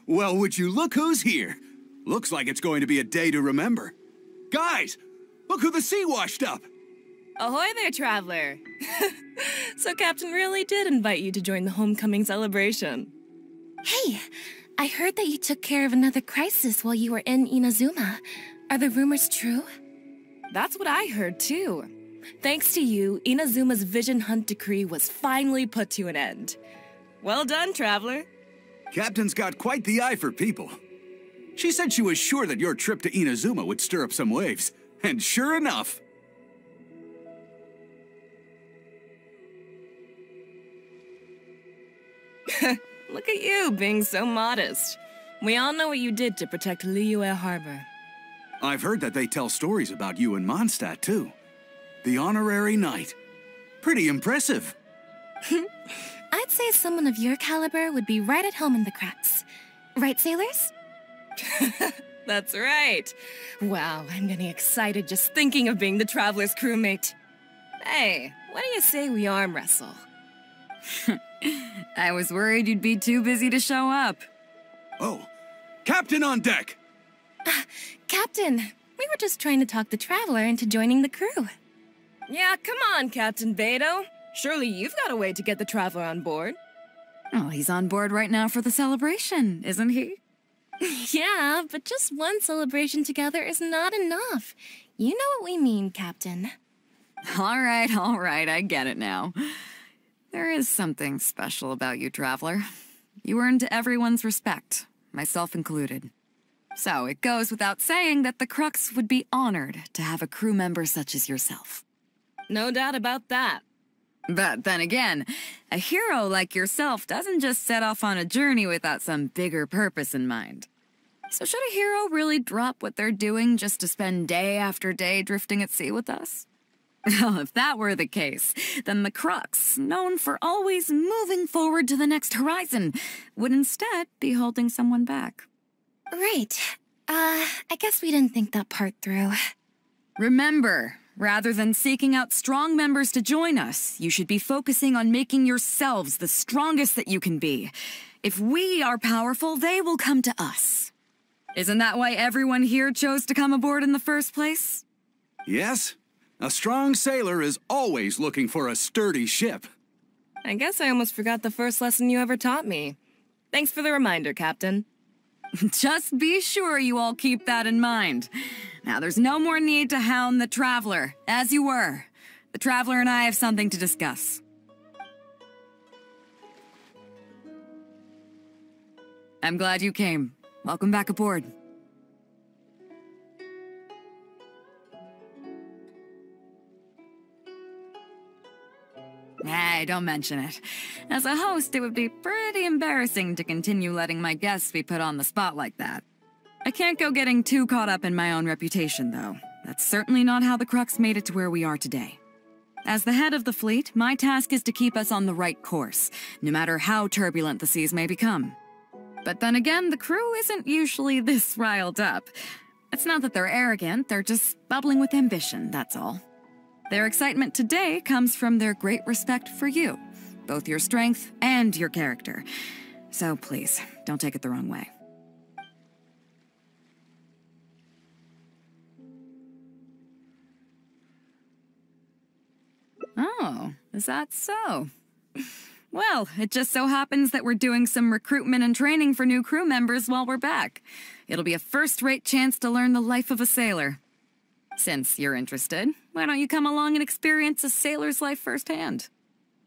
Well, would you look who's here? Looks like it's going to be a day to remember. Guys, look who the sea washed up! Ahoy there, traveler! So Captain really did invite you to join the homecoming celebration. Hey, I heard that you took care of another crisis while you were in Inazuma. Are the rumors true? That's what I heard, too. Thanks to you, Inazuma's Vision Hunt decree was finally put to an end. Well done, traveler. Captain's got quite the eye for people. She said she was sure that your trip to Inazuma would stir up some waves. And sure enough... Look at you, being so modest. We all know what you did to protect Liyue Harbor. I've heard that they tell stories about you in Mondstadt, too. The honorary knight. Pretty impressive. I'd say someone of your caliber would be right at home in the cracks. Right, sailors? That's right. Wow, I'm getting excited just thinking of being the Traveler's crewmate. Hey, what do you say we arm wrestle? I was worried you'd be too busy to show up. Oh, Captain on deck! Captain, we were just trying to talk the Traveler into joining the crew. Yeah, come on, Captain Beidou. Surely you've got a way to get the Traveler on board. Oh, he's on board right now for the celebration, isn't he? Yeah, but just one celebration together is not enough. You know what we mean, Captain. All right, I get it now. There is something special about you, Traveler. You earned everyone's respect, myself included. So it goes without saying that the Crux would be honored to have a crew member such as yourself. No doubt about that. But then again, a hero like yourself doesn't just set off on a journey without some bigger purpose in mind. So should a hero really drop what they're doing just to spend day after day drifting at sea with us? Well, if that were the case, then the Crux, known for always moving forward to the next horizon, would instead be holding someone back. Right. I guess we didn't think that part through. Remember, rather than seeking out strong members to join us, you should be focusing on making yourselves the strongest that you can be. If we are powerful, they will come to us. Isn't that why everyone here chose to come aboard in the first place? Yes. A strong sailor is always looking for a sturdy ship. I guess I almost forgot the first lesson you ever taught me. Thanks for the reminder, Captain. Just be sure you all keep that in mind. Now, there's no more need to hound the Traveler, as you were. The Traveler and I have something to discuss. I'm glad you came. Welcome back aboard. Hey, don't mention it. As a host, it would be pretty embarrassing to continue letting my guests be put on the spot like that. I can't go getting too caught up in my own reputation, though. That's certainly not how the Crux made it to where we are today. As the head of the fleet, my task is to keep us on the right course, no matter how turbulent the seas may become. But then again, the crew isn't usually this riled up. It's not that they're arrogant, they're just bubbling with ambition, that's all. Their excitement today comes from their great respect for you, both your strength and your character. So please, don't take it the wrong way. Oh, is that so? Well, it just so happens that we're doing some recruitment and training for new crew members while we're back. It'll be a first-rate chance to learn the life of a sailor. Since you're interested, why don't you come along and experience a sailor's life firsthand?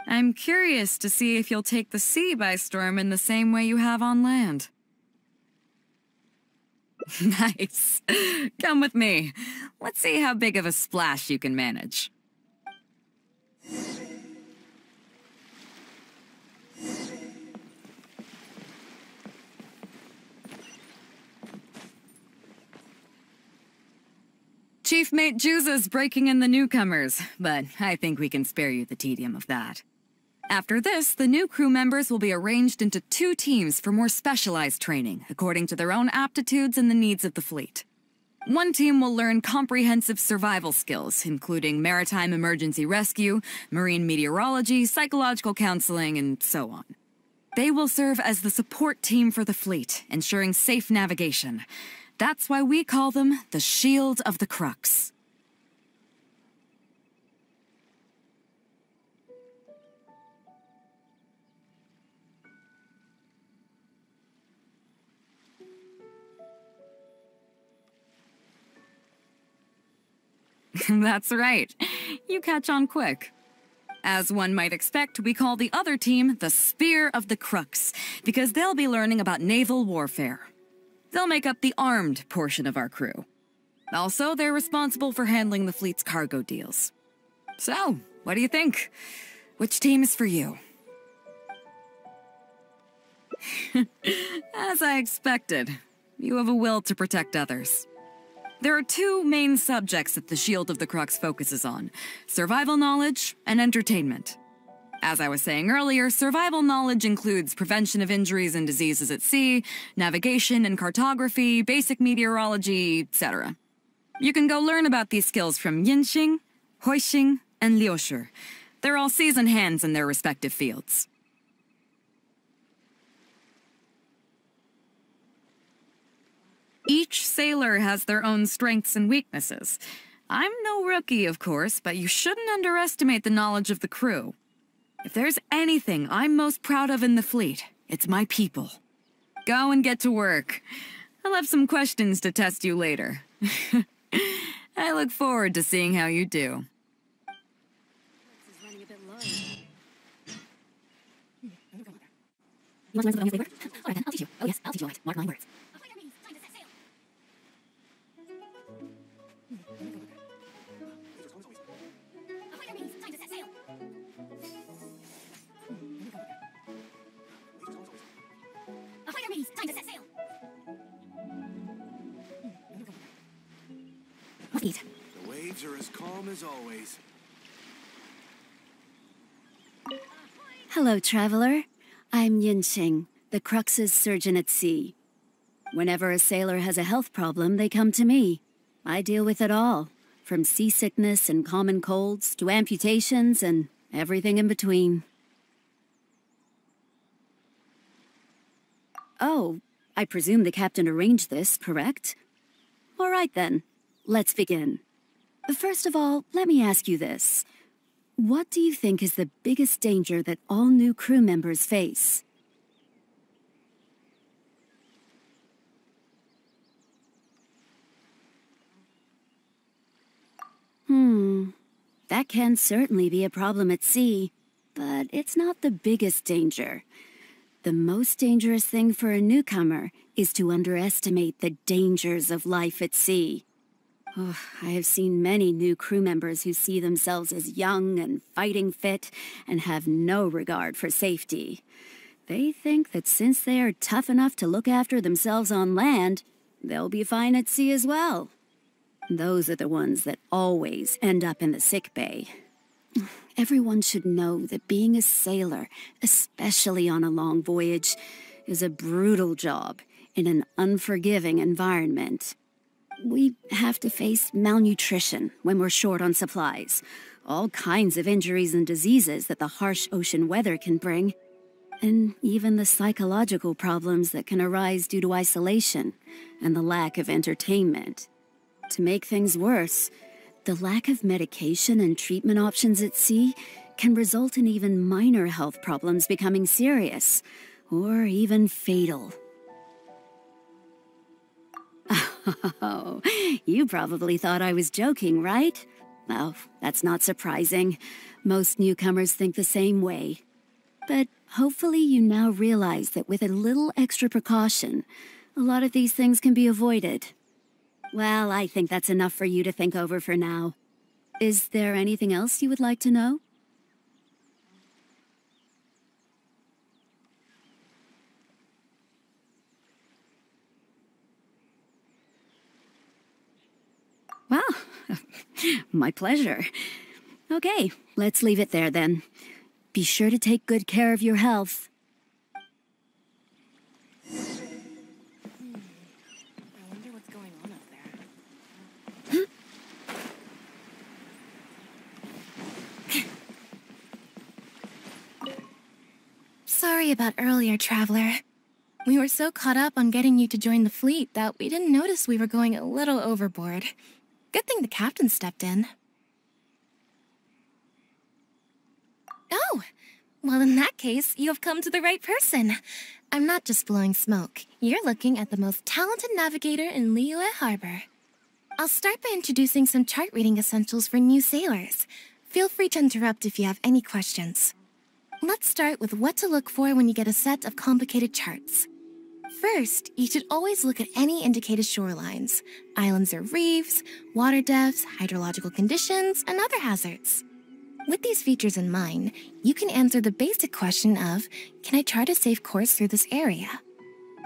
I'm curious to see if you'll take the sea by storm in the same way you have on land. Nice. Come with me. Let's see how big of a splash you can manage. Chief Mate Juza's breaking in the newcomers, but I think we can spare you the tedium of that. After this, the new crew members will be arranged into 2 teams for more specialized training, according to their own aptitudes and the needs of the fleet. One team will learn comprehensive survival skills, including maritime emergency rescue, marine meteorology, psychological counseling, and so on. They will serve as the support team for the fleet, ensuring safe navigation. That's why we call them the Shield of the Crux. That's right. You catch on quick. As one might expect, we call the other team the Spear of the Crux, because they'll be learning about naval warfare. They'll make up the armed portion of our crew. Also, they're responsible for handling the fleet's cargo deals. So, what do you think? Which team is for you? As I expected, you have a will to protect others. There are two main subjects that the Shield of the Crux focuses on: survival knowledge and entertainment. As I was saying earlier, survival knowledge includes prevention of injuries and diseases at sea, navigation and cartography, basic meteorology, etc. You can go learn about these skills from Yinxing, Huixing, and Liushi. They're all seasoned hands in their respective fields. Each sailor has their own strengths and weaknesses. I'm no rookie, of course, but you shouldn't underestimate the knowledge of the crew. If there's anything I'm most proud of in the fleet, it's my people. Go and get to work. I'll have some questions to test you later. I look forward to seeing how you do. You want to learn something about flavor? All right, then, I'll teach you. Oh yes, I'll teach you all right. Mark my words. Let's eat. The waves are as calm as always. Hello, traveler. I'm Yinxing, the Crux's surgeon at sea. Whenever a sailor has a health problem, they come to me. I deal with it all, from seasickness and common colds to amputations and everything in between. Oh, I presume the captain arranged this, correct? All right then, let's begin. First of all, let me ask you this. What do you think is the biggest danger that all new crew members face? That can certainly be a problem at sea, but it's not the biggest danger. The most dangerous thing for a newcomer is to underestimate the dangers of life at sea. Oh, I have seen many new crew members who see themselves as young and fighting fit and have no regard for safety. They think that since they are tough enough to look after themselves on land, they'll be fine at sea as well. Those are the ones that always end up in the sick bay. Everyone should know that being a sailor, especially on a long voyage, is a brutal job in an unforgiving environment. We have to face malnutrition when we're short on supplies, all kinds of injuries and diseases that the harsh ocean weather can bring, and even the psychological problems that can arise due to isolation and the lack of entertainment. To make things worse, the lack of medication and treatment options at sea can result in even minor health problems becoming serious, or even fatal. Oh, you probably thought I was joking, right? Well, that's not surprising. Most newcomers think the same way. But hopefully you now realize that with a little extra precaution, a lot of these things can be avoided. Well, I think that's enough for you to think over for now. Is there anything else you would like to know? Well, my pleasure. Okay, let's leave it there then. Be sure to take good care of your health. I wonder what's going on up there. sorry about earlier, Traveler. We were so caught up on getting you to join the fleet that we didn't notice we were going a little overboard. Good thing the captain stepped in. Oh! Well, in that case, you have come to the right person. I'm not just blowing smoke. You're looking at the most talented navigator in Liyue Harbor. I'll start by introducing some chart reading essentials for new sailors. Feel free to interrupt if you have any questions. Let's start with what to look for when you get a set of complicated charts. First, you should always look at any indicated shorelines, islands or reefs, water depths, hydrological conditions, and other hazards. With these features in mind, you can answer the basic question of, can I chart a safe course through this area?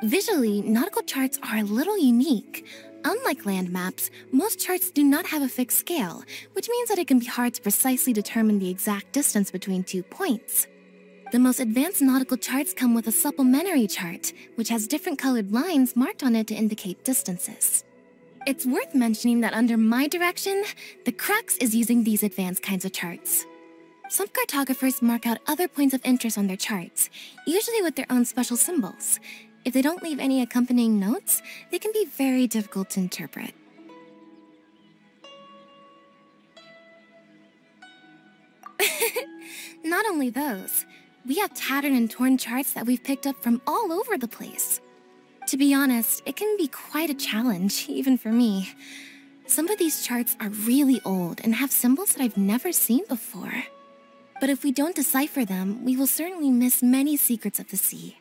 Visually, nautical charts are a little unique. Unlike land maps, most charts do not have a fixed scale, which means that it can be hard to precisely determine the exact distance between 2 points. The most advanced nautical charts come with a supplementary chart, which has different colored lines marked on it to indicate distances. It's worth mentioning that under my direction, the crux is using these advanced kinds of charts. Some cartographers mark out other points of interest on their charts, usually with their own special symbols. If they don't leave any accompanying notes, they can be very difficult to interpret. Not only those, we have tattered and torn charts that we've picked up from all over the place. To be honest, it can be quite a challenge, even for me. Some of these charts are really old and have symbols that I've never seen before. But if we don't decipher them, we will certainly miss many secrets of the sea.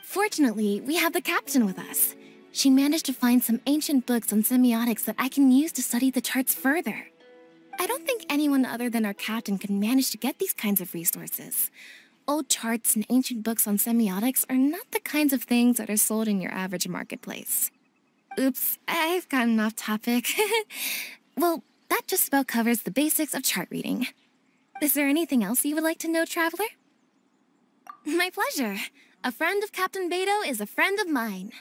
Fortunately, we have the captain with us. She managed to find some ancient books on semiotics that I can use to study the charts further. I don't think anyone other than our captain could manage to get these kinds of resources. Old charts and ancient books on semiotics are not the kinds of things that are sold in your average marketplace. Oops, I've gotten off topic. Well, that just about covers the basics of chart reading. Is there anything else you would like to know, Traveler? My pleasure. A friend of Captain Beidou is a friend of mine.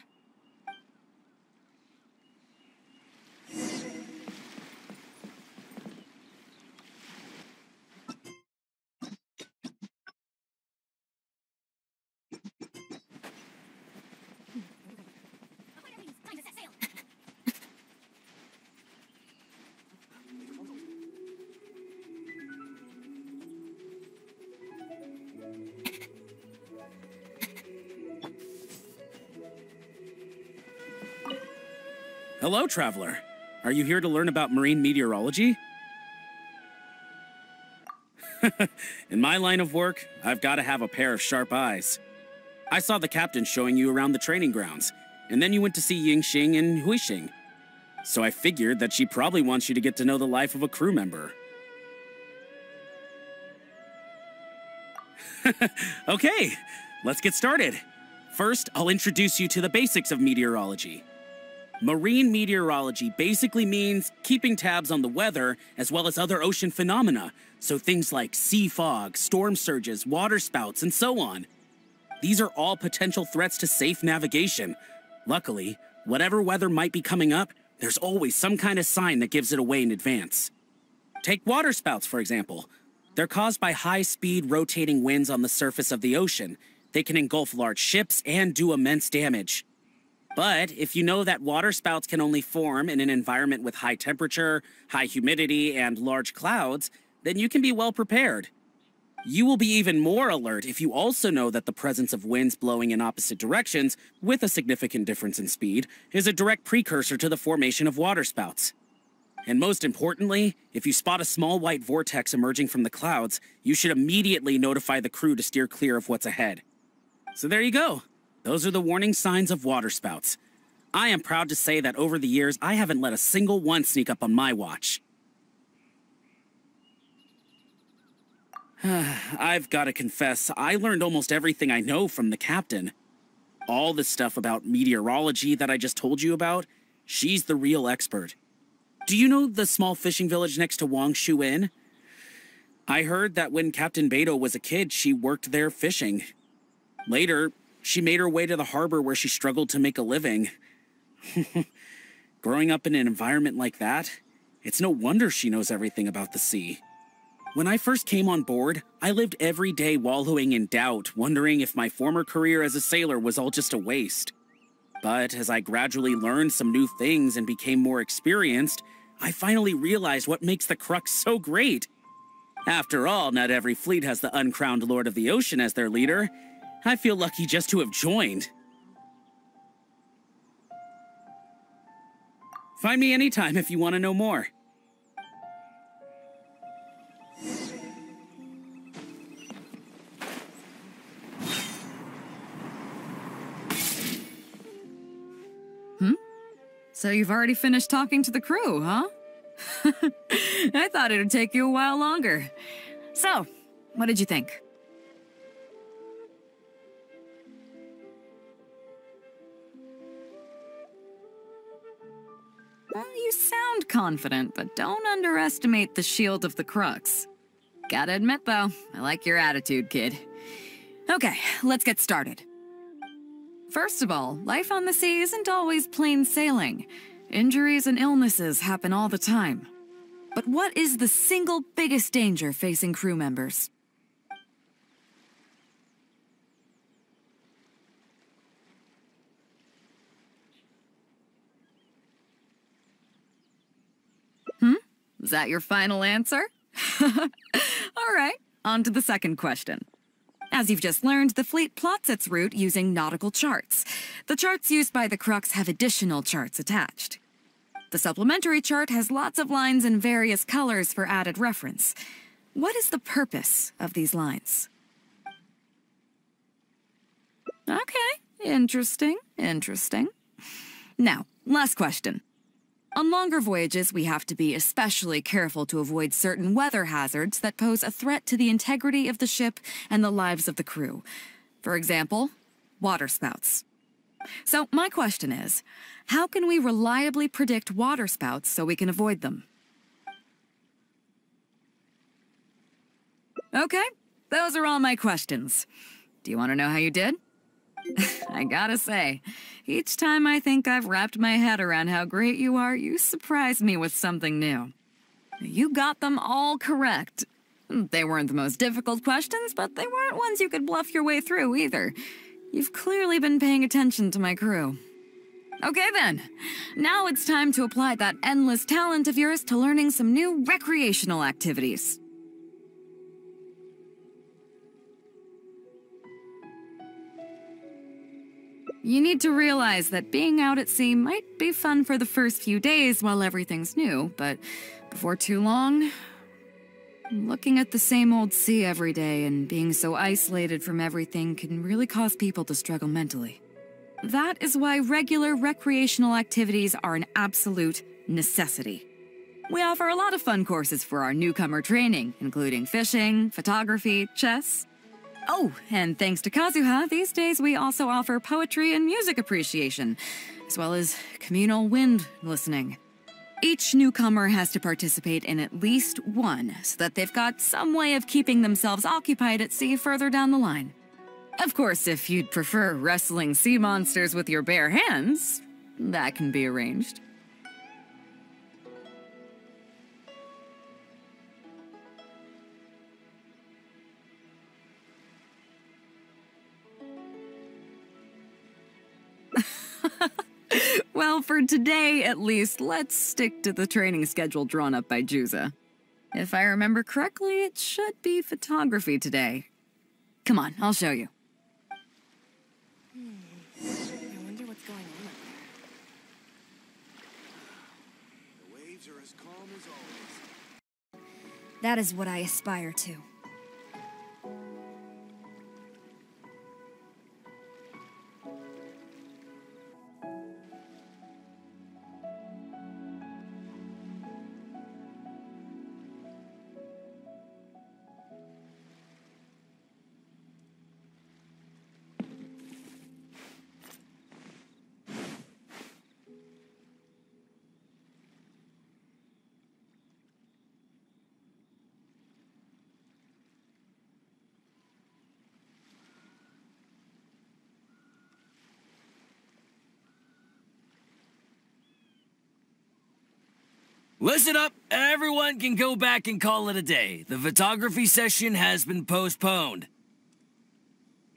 Hello, Traveler. Are you here to learn about marine meteorology? In my line of work, I've got to have a pair of sharp eyes. I saw the captain showing you around the training grounds, and then you went to see Yingxing and Huixing. So I figured that she probably wants you to get to know the life of a crew member. Okay, let's get started. First, I'll introduce you to the basics of meteorology. Marine meteorology basically means keeping tabs on the weather as well as other ocean phenomena, so things like sea fog, storm surges, water spouts, and so on. These are all potential threats to safe navigation. Luckily, whatever weather might be coming up, there's always some kind of sign that gives it away in advance. Take water spouts, for example. They're caused by high-speed rotating winds on the surface of the ocean. They can engulf large ships and do immense damage. But if you know that water spouts can only form in an environment with high temperature, high humidity, and large clouds, then you can be well prepared. You will be even more alert if you also know that the presence of winds blowing in opposite directions, with a significant difference in speed, is a direct precursor to the formation of waterspouts. And most importantly, if you spot a small white vortex emerging from the clouds, you should immediately notify the crew to steer clear of what's ahead. So there you go. Those are the warning signs of waterspouts. I am proud to say that over the years, I haven't let a single one sneak up on my watch. I've got to confess, I learned almost everything I know from the captain. All the stuff about meteorology that I just told you about, she's the real expert. Do you know the small fishing village next to Wangshu Inn? I heard that when Captain Beidou was a kid, she worked there fishing. Later, she made her way to the harbor where she struggled to make a living. Growing up in an environment like that, it's no wonder she knows everything about the sea. When I first came on board, I lived every day wallowing in doubt, wondering if my former career as a sailor was all just a waste. But as I gradually learned some new things and became more experienced, I finally realized what makes the Crux so great. After all, not every fleet has the uncrowned Lord of the Ocean as their leader. I feel lucky just to have joined. Find me anytime if you want to know more. So you've already finished talking to the crew, huh? I thought it would take you a while longer. So, what did you think? Well, you sound confident, but don't underestimate the shield of the Crux. Gotta admit, though, I like your attitude, kid. Okay, let's get started. First of all, life on the sea isn't always plain sailing. Injuries and illnesses happen all the time. But what is the single biggest danger facing crew members? Is that your final answer? All right, on to the second question. As you've just learned, the fleet plots its route using nautical charts. The charts used by the Crux have additional charts attached. The supplementary chart has lots of lines in various colors for added reference. What is the purpose of these lines? Okay, interesting. Now, last question. On longer voyages, we have to be especially careful to avoid certain weather hazards that pose a threat to the integrity of the ship and the lives of the crew. For example, waterspouts. So my question is, how can we reliably predict waterspouts so we can avoid them? Okay, those are all my questions. Do you want to know how you did? I gotta say, each time I think I've wrapped my head around how great you are, you surprise me with something new. You got them all correct. They weren't the most difficult questions, but they weren't ones you could bluff your way through either. You've clearly been paying attention to my crew. Okay then, now it's time to apply that endless talent of yours to learning some new recreational activities. You need to realize that being out at sea might be fun for the first few days while everything's new, but before too long, looking at the same old sea every day and being so isolated from everything can really cause people to struggle mentally. That is why regular recreational activities are an absolute necessity. We offer a lot of fun courses for our newcomer training, including fishing, photography, chess. Oh, and thanks to Kazuha, these days we also offer poetry and music appreciation, as well as communal wind listening. Each newcomer has to participate in at least one, so that they've got some way of keeping themselves occupied at sea further down the line. Of course, if you'd prefer wrestling sea monsters with your bare hands, that can be arranged. Well, for today, at least, let's stick to the training schedule drawn up by Juza. If I remember correctly, it should be photography today. Come on, I'll show you. I wonder what's going on up there. The waves are as calm as always. That is what I aspire to. Listen up, everyone can go back and call it a day. The photography session has been postponed.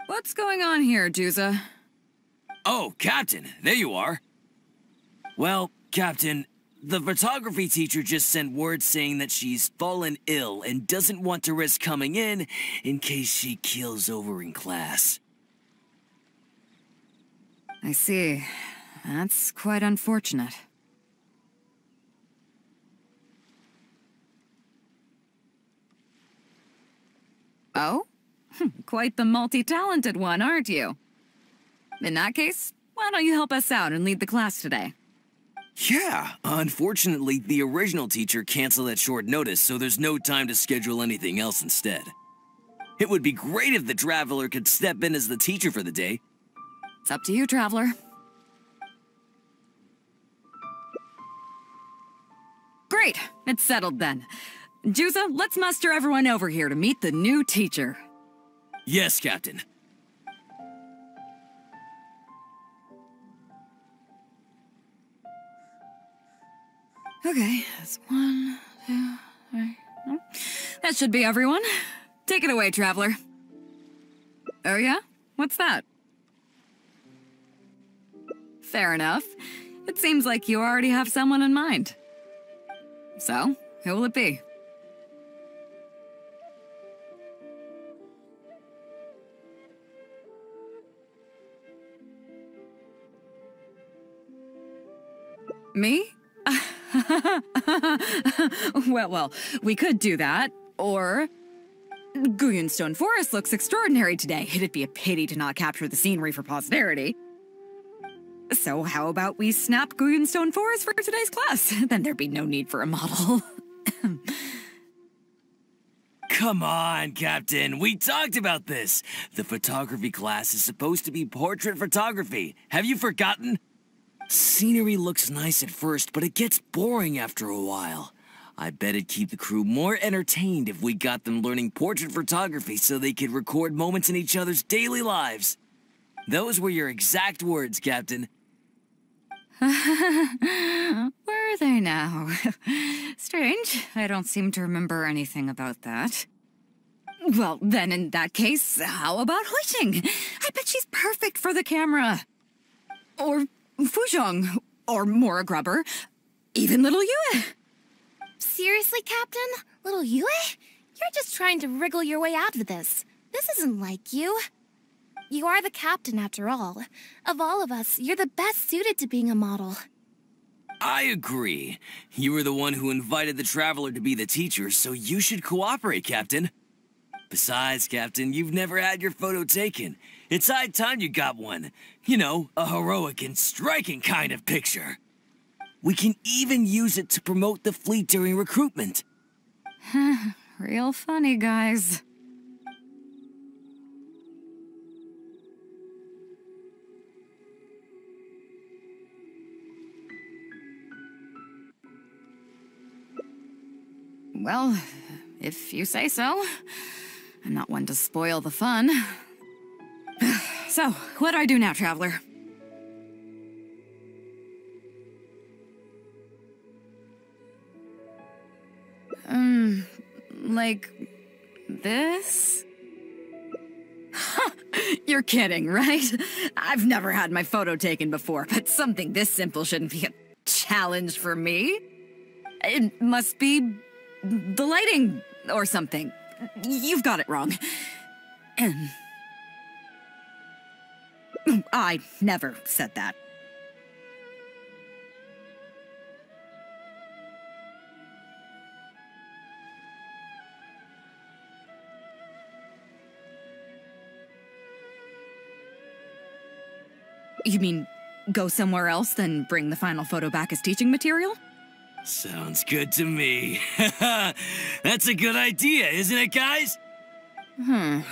What's going on here, Juza? Oh, Captain, there you are. Well, Captain, the photography teacher just sent word saying that she's fallen ill and doesn't want to risk coming in case she keels over in class. I see. That's quite unfortunate. Oh? Quite the multi-talented one, aren't you? In that case, why don't you help us out and lead the class today? Yeah, unfortunately, the original teacher canceled at short notice, so there's no time to schedule anything else instead. It would be great if the Traveler could step in as the teacher for the day. It's up to you, Traveler. Great, it's settled then. Juza, let's muster everyone over here to meet the new teacher. Yes, Captain. Okay, that's 1, 2, 3. Oh, that should be everyone. Take it away, Traveler. Oh yeah? What's that? Fair enough. It seems like you already have someone in mind. So, who will it be? Me? Well, we could do that, or... Guyunstone Forest looks extraordinary today. It'd be a pity to not capture the scenery for posterity. So how about we snap Guyunstone Forest for today's class? Then there'd be no need for a model. Come on, Captain. We talked about this. The photography class is supposed to be portrait photography. Have you forgotten? Scenery looks nice at first, but it gets boring after a while. I bet it'd keep the crew more entertained if we got them learning portrait photography so they could record moments in each other's daily lives. Those were your exact words, Captain. Were they now? Strange. I don't seem to remember anything about that. Well, then in that case, how about Huixing? I bet she's perfect for the camera. Or Fuzhong. Or Mora Grubber. Even little Yue. Seriously, Captain? Little Yue? You're just trying to wriggle your way out of this. This isn't like you. You are the captain, after all. Of all of us, you're the best suited to being a model. I agree. You were the one who invited the Traveler to be the teacher, so you should cooperate, Captain. Besides, Captain, you've never had your photo taken. It's high time you got one. You know, a heroic and striking kind of picture. We can even use it to promote the fleet during recruitment. Real funny, guys. Well, if you say so. I'm not one to spoil the fun. So, what do I do now, Traveler? Like this? You're kidding, right? I've never had my photo taken before, but something this simple shouldn't be a challenge for me. It must be the lighting or something. You've got it wrong. I never said that. You mean go somewhere else, then bring the final photo back as teaching material? Sounds good to me. That's a good idea, isn't it, guys? The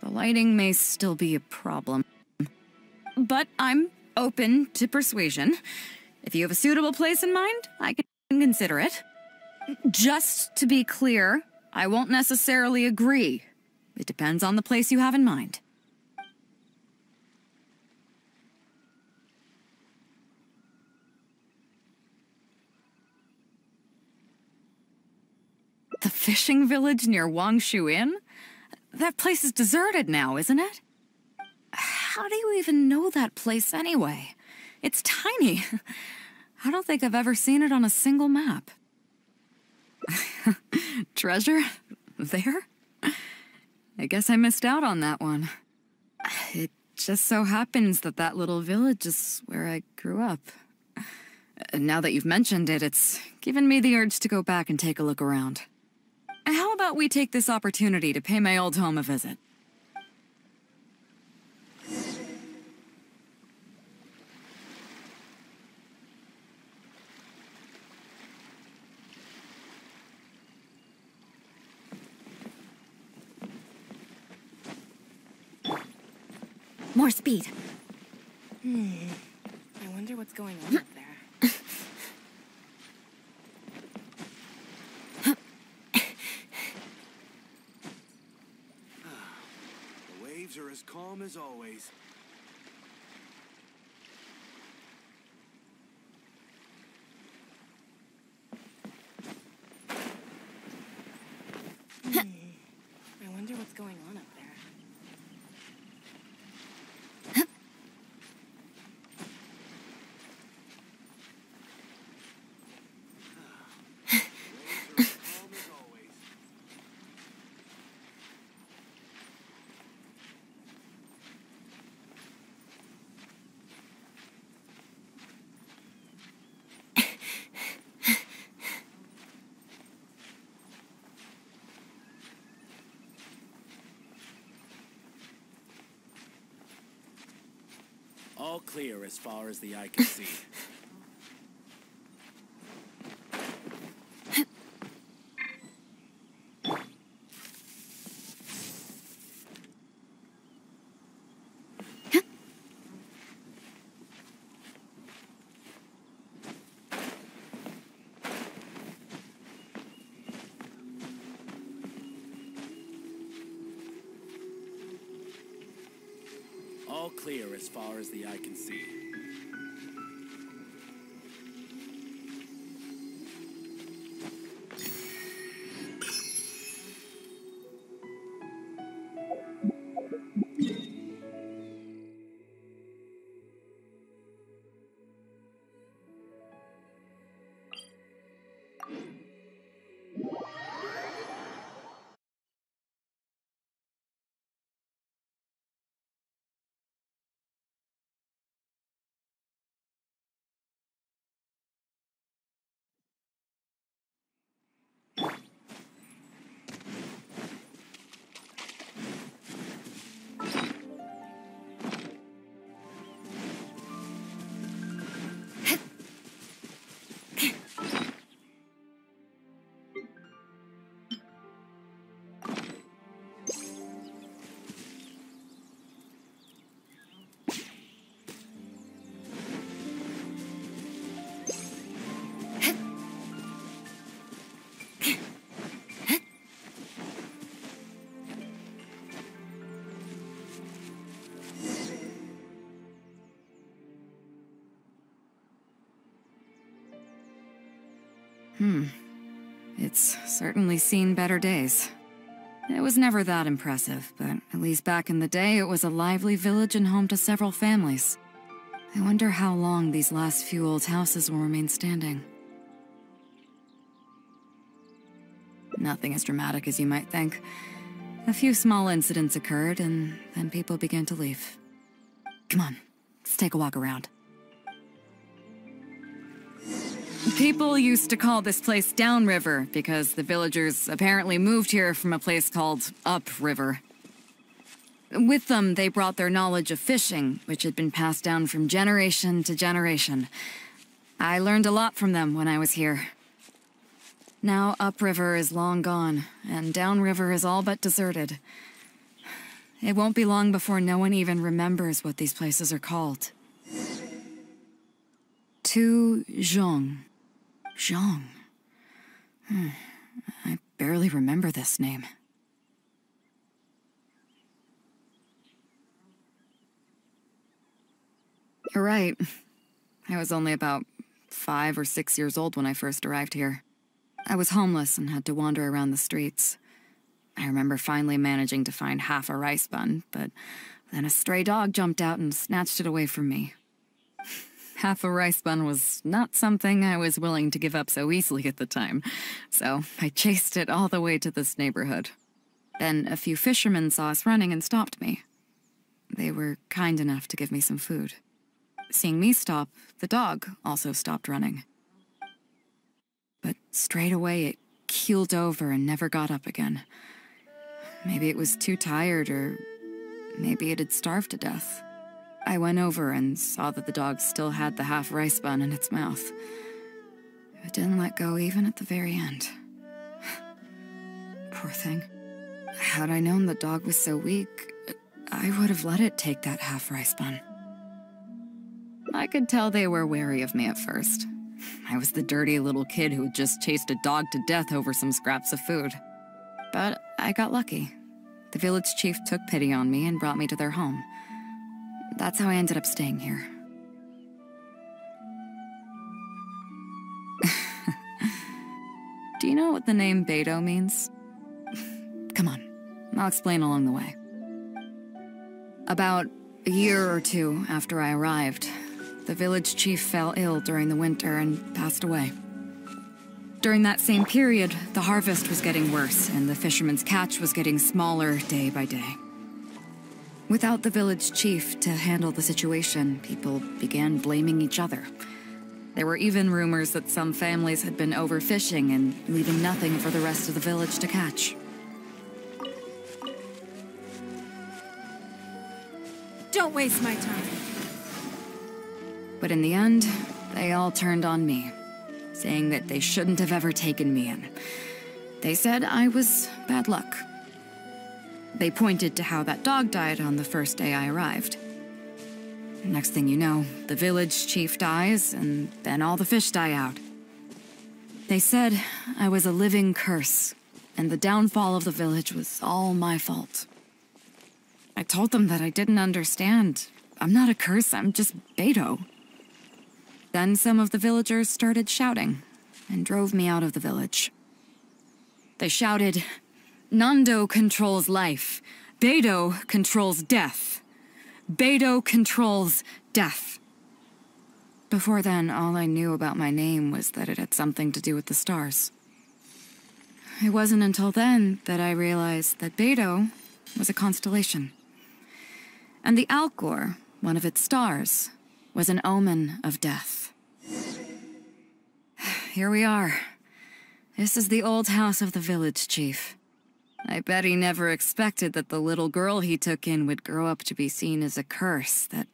lighting may still be a problem. But I'm open to persuasion. If you have a suitable place in mind, I can consider it. Just to be clear, I won't necessarily agree. It depends on the place you have in mind. fishing village near Wangshu Inn? That place is deserted now, isn't it? How do you even know that place anyway? It's tiny. I don't think I've ever seen it on a single map. Treasure? There? I guess I missed out on that one. It just so happens that that little village is where I grew up. Now that you've mentioned it, it's given me the urge to go back and take a look around. How about we take this opportunity to pay my old home a visit? More speed. I wonder what's going on up there. The waves are as calm as always. I wonder what's going on up there. All clear as far as the eye can see. All clear as far as the eye can see. It's certainly seen better days. It was never that impressive, but at least back in the day, it was a lively village and home to several families. I wonder how long these last few old houses will remain standing. Nothing as dramatic as you might think. A few small incidents occurred, and then people began to leave. Come on, let's take a walk around. People used to call this place Downriver because the villagers apparently moved here from a place called Upriver. With them, they brought their knowledge of fishing, which had been passed down from generation to generation. I learned a lot from them when I was here. Now Upriver is long gone, and Downriver is all but deserted. It won't be long before no one even remembers what these places are called. Tu Zhong. Zhong. I barely remember this name. You're right. I was only about 5 or 6 years old when I first arrived here. I was homeless and had to wander around the streets. I remember finally managing to find half a rice bun, but then a stray dog jumped out and snatched it away from me. Half a rice bun was not something I was willing to give up so easily at the time, so I chased it all the way to this neighborhood. Then a few fishermen saw us running and stopped me. They were kind enough to give me some food. Seeing me stop, the dog also stopped running. But straight away it keeled over and never got up again. Maybe it was too tired, or maybe it had starved to death. I went over and saw that the dog still had the half rice bun in its mouth. It didn't let go even at the very end. Poor thing. Had I known the dog was so weak, I would have let it take that half rice bun. I could tell they were wary of me at first. I was the dirty little kid who had just chased a dog to death over some scraps of food. But I got lucky. The village chief took pity on me and brought me to their home. That's how I ended up staying here. Do you know what the name Beidou means? Come on, I'll explain along the way. About a year or two after I arrived, the village chief fell ill during the winter and passed away. During that same period, the harvest was getting worse, and the fishermen's catch was getting smaller day by day. Without the village chief to handle the situation, people began blaming each other. There were even rumors that some families had been overfishing and leaving nothing for the rest of the village to catch. Don't waste my time. But in the end, they all turned on me, saying that they shouldn't have ever taken me in. They said I was bad luck. They pointed to how that dog died on the first day I arrived. Next thing you know, the village chief dies, and then all the fish die out. They said I was a living curse, and the downfall of the village was all my fault. I told them that I didn't understand. I'm not a curse, I'm just beidou. Then some of the villagers started shouting and drove me out of the village. They shouted, "Nando controls life. Beidou controls death. Beidou controls death." Before then, all I knew about my name was that it had something to do with the stars. It wasn't until then that I realized that Beidou was a constellation. And the Alcor, one of its stars, was an omen of death. Here we are. This is the old house of the village chief. I bet he never expected that the little girl he took in would grow up to be seen as a curse that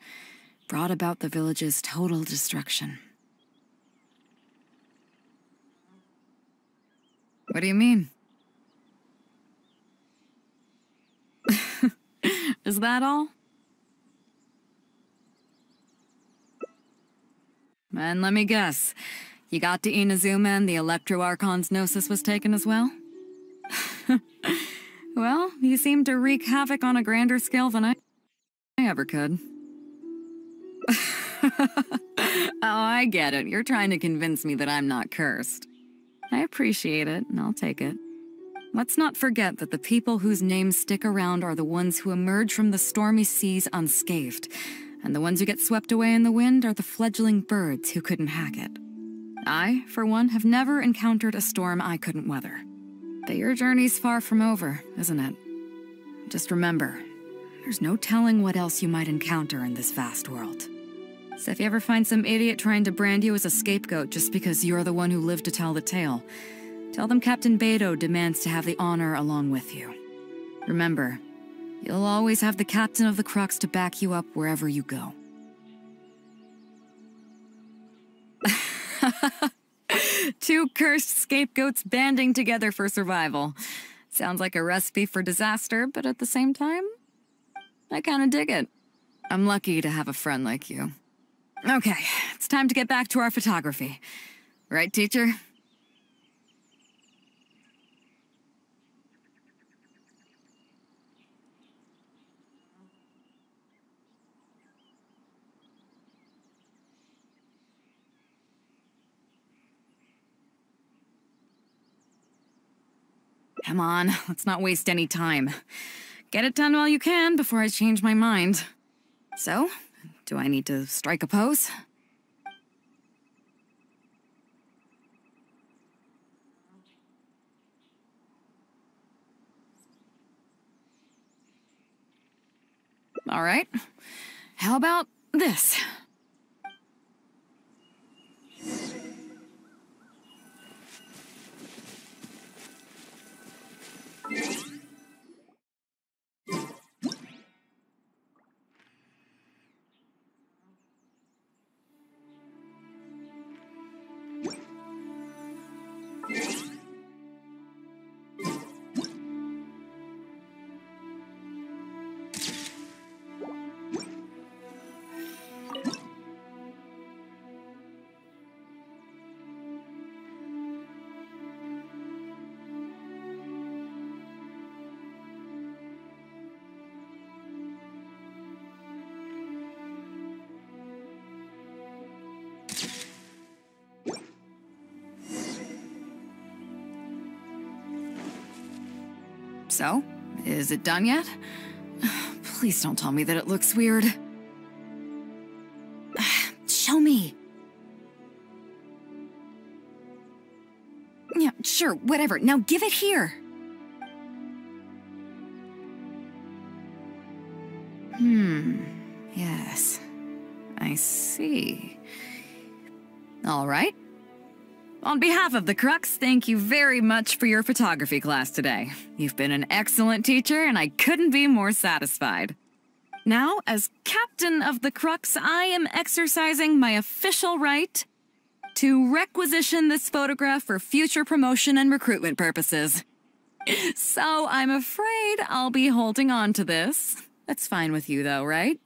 brought about the village's total destruction. What do you mean? Is that all? And let me guess, you got to Inazuma and the Electro Archon's Gnosis was taken as well? Well, you seem to wreak havoc on a grander scale than I ever could. Oh, I get it. You're trying to convince me that I'm not cursed. I appreciate it, and I'll take it. Let's not forget that the people whose names stick around are the ones who emerge from the stormy seas unscathed, and the ones who get swept away in the wind are the fledgling birds who couldn't hack it. I, for one, have never encountered a storm I couldn't weather. But your journey's far from over, isn't it? Just remember, there's no telling what else you might encounter in this vast world. So if you ever find some idiot trying to brand you as a scapegoat just because you're the one who lived to tell the tale, tell them Captain Beidou demands to have the honor along with you. Remember, you'll always have the captain of the Crux to back you up wherever you go. Two cursed scapegoats banding together for survival. Sounds like a recipe for disaster, but at the same time, I kinda dig it. I'm lucky to have a friend like you. Okay, it's time to get back to our photography. Right, teacher? Come on, let's not waste any time. Get it done while you can before I change my mind. So, do I need to strike a pose? All right. How about this? So, is it done yet? Please don't tell me that it looks weird. Show me. Yeah, sure, whatever. Now give it here. Yes. I see. All right. On behalf of the Crux, thank you very much for your photography class today. You've been an excellent teacher, and I couldn't be more satisfied. Now, as captain of the Crux, I am exercising my official right to requisition this photograph for future promotion and recruitment purposes. So I'm afraid I'll be holding on to this. That's fine with you, though, right?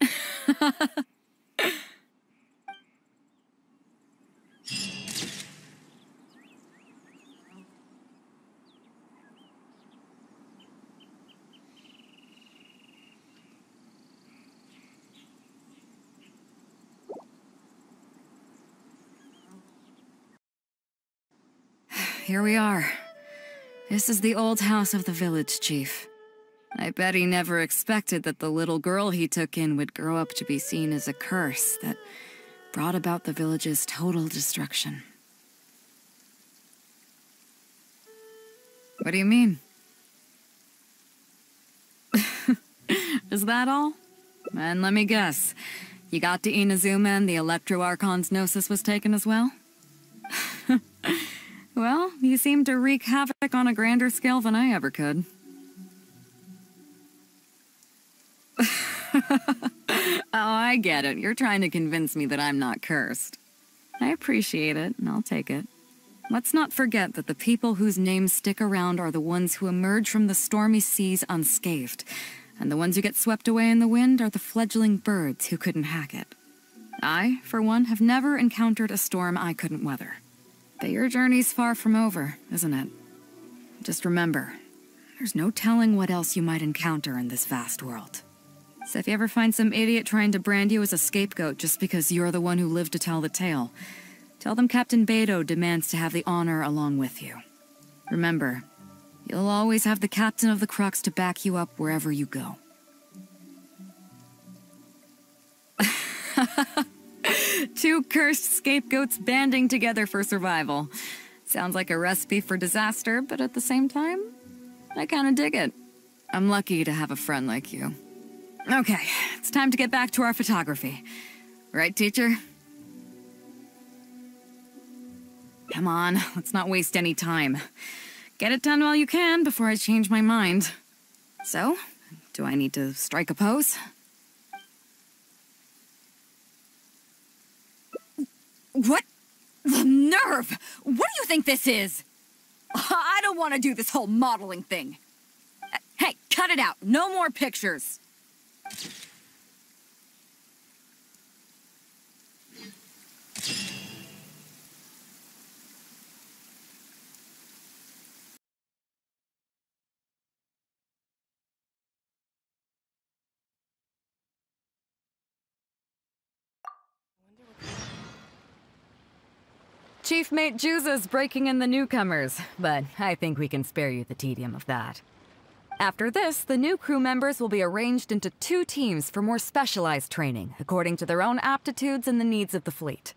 Here we are. This is the old house of the village chief. I bet he never expected that the little girl he took in would grow up to be seen as a curse that brought about the village's total destruction. What do you mean? Is that all? And let me guess. You got to Inazuma and the Electro Archon's Gnosis was taken as well? Well, you seem to wreak havoc on a grander scale than I ever could. Oh, I get it. You're trying to convince me that I'm not cursed. I appreciate it, and I'll take it. Let's not forget that the people whose names stick around are the ones who emerge from the stormy seas unscathed, and the ones who get swept away in the wind are the fledgling birds who couldn't hack it. I, for one, have never encountered a storm I couldn't weather. But your journey's far from over, isn't it? Just remember, there's no telling what else you might encounter in this vast world. So if you ever find some idiot trying to brand you as a scapegoat just because you're the one who lived to tell the tale, tell them Captain Beidou demands to have the honor along with you. Remember, you'll always have the captain of the Crux to back you up wherever you go. Two cursed scapegoats banding together for survival. Sounds like a recipe for disaster, but at the same time, I kinda dig it. I'm lucky to have a friend like you. Okay, it's time to get back to our photography. Right, teacher? Come on, let's not waste any time. Get it done while you can before I change my mind. So, do I need to strike a pose? What? The nerve! What do you think this is? I don't want to do this whole modeling thing. Hey, cut it out. No more pictures. Chief Mate Juza's breaking in the newcomers, but I think we can spare you the tedium of that. After this, the new crew members will be arranged into 2 teams for more specialized training, according to their own aptitudes and the needs of the fleet.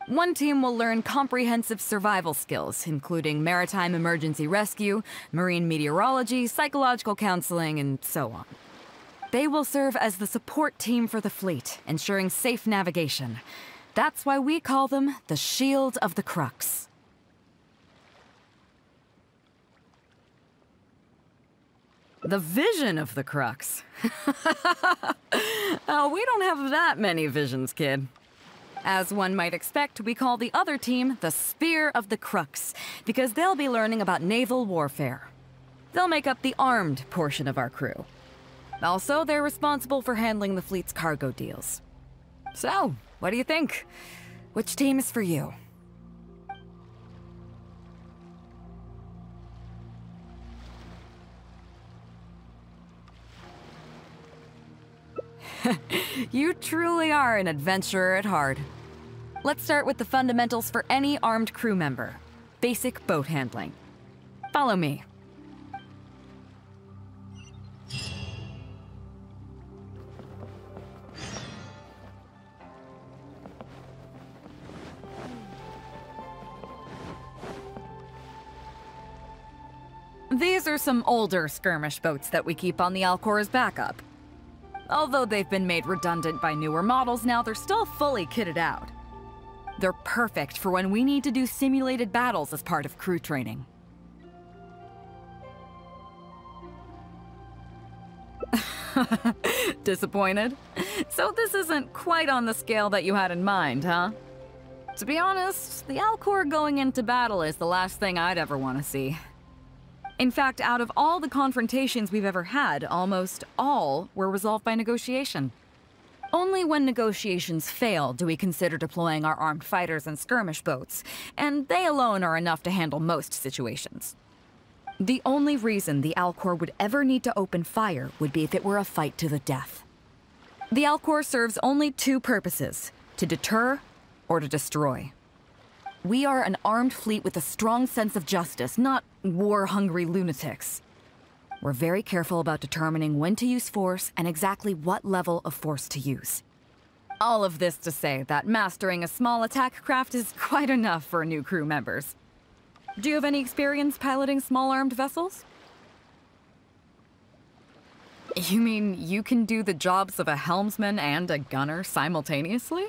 One team will learn comprehensive survival skills, including maritime emergency rescue, marine meteorology, psychological counseling, and so on. They will serve as the support team for the fleet, ensuring safe navigation. That's why we call them the Shield of the Crux. The vision of the Crux. Oh, we don't have that many visions, kid. As one might expect, we call the other team the Spear of the Crux, because they'll be learning about naval warfare. They'll make up the armed portion of our crew. Also, they're responsible for handling the fleet's cargo deals. So, what do you think? Which team is for you? You truly are an adventurer at heart. Let's start with the fundamentals for any armed crew member. Basic boat handling. Follow me. These are some older skirmish boats that we keep on the Alcor as backup. Although they've been made redundant by newer models now, they're still fully kitted out. They're perfect for when we need to do simulated battles as part of crew training. Disappointed? So this isn't quite on the scale that you had in mind, huh? To be honest, the Alcor going into battle is the last thing I'd ever want to see. In fact, out of all the confrontations we've ever had, almost all were resolved by negotiation. Only when negotiations fail do we consider deploying our armed fighters and skirmish boats, and they alone are enough to handle most situations. The only reason the Alcor would ever need to open fire would be if it were a fight to the death. The Alcor serves only 2 purposes: to deter or to destroy. We are an armed fleet with a strong sense of justice, not war-hungry lunatics. We're very careful about determining when to use force and exactly what level of force to use. All of this to say that mastering a small attack craft is quite enough for new crew members. Do you have any experience piloting small armed vessels? You mean you can do the jobs of a helmsman and a gunner simultaneously?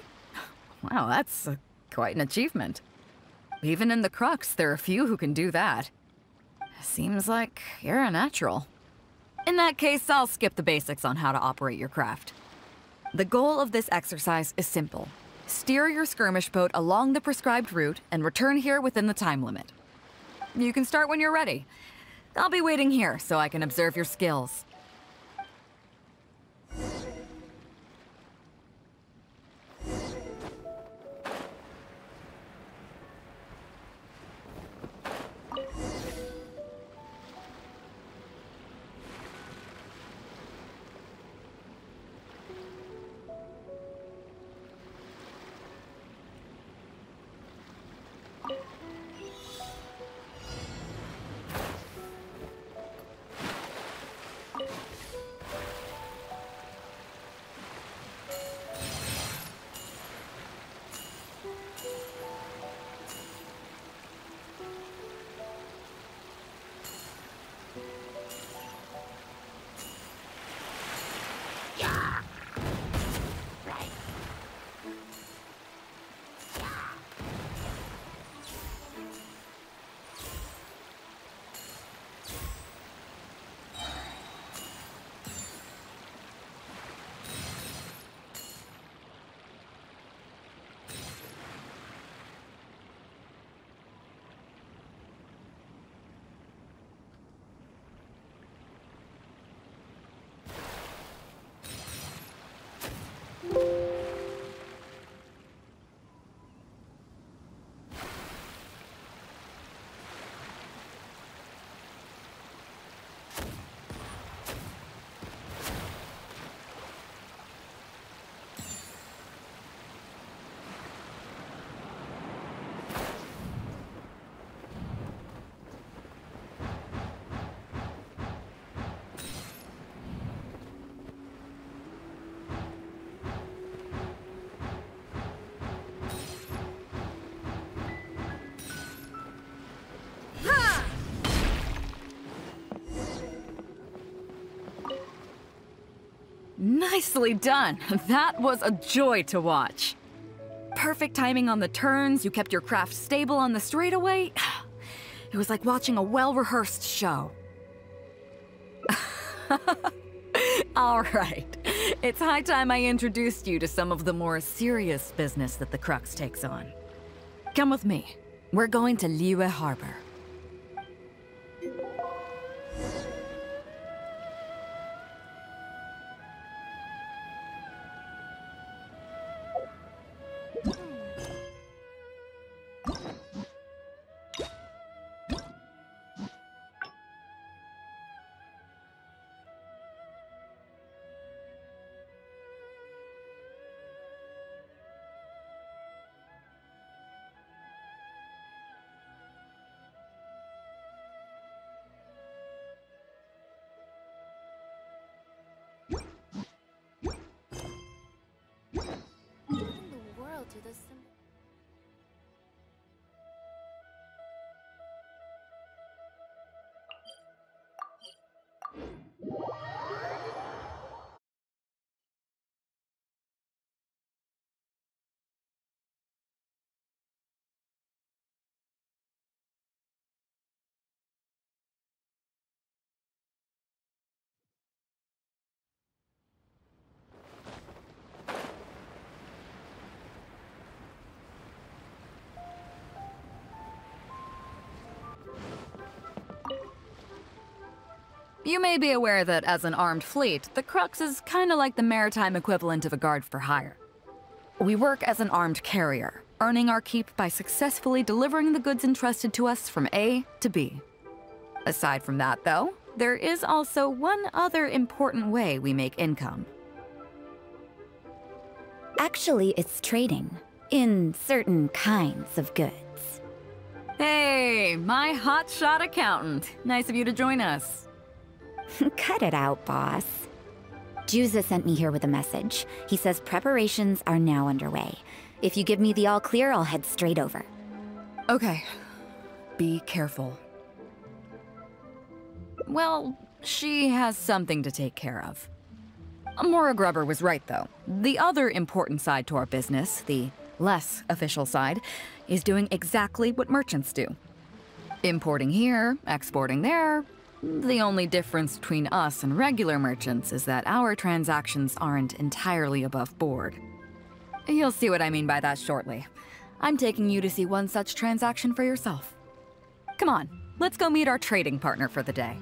Wow, that's quite an achievement. Even in the Crux, there are few who can do that. Seems like you're a natural. In that case, I'll skip the basics on how to operate your craft. The goal of this exercise is simple. Steer your skirmish boat along the prescribed route and return here within the time limit. You can start when you're ready. I'll be waiting here so I can observe your skills. Nicely done. That was a joy to watch. Perfect timing on the turns, you kept your craft stable on the straightaway. It was like watching a well-rehearsed show. All right. It's high time I introduced you to some of the more serious business that the Crux takes on. Come with me. We're going to Liyue Harbor. You may be aware that as an armed fleet, the Crux is kinda like the maritime equivalent of a guard for hire. We work as an armed carrier, earning our keep by successfully delivering the goods entrusted to us from A to B. Aside from that, though, there is also one other important way we make income. Actually, it's trading. In certain kinds of goods. Hey, my hotshot accountant. Nice of you to join us. Cut it out, boss. Juza sent me here with a message. He says preparations are now underway. If you give me the all clear, I'll head straight over. Okay. Be careful. Well, she has something to take care of. Mora Grubber was right, though. The other important side to our business, the less official side, is doing exactly what merchants do. Importing here, exporting there. The only difference between us and regular merchants is that our transactions aren't entirely above board. You'll see what I mean by that shortly. I'm taking you to see one such transaction for yourself. Come on, let's go meet our trading partner for the day.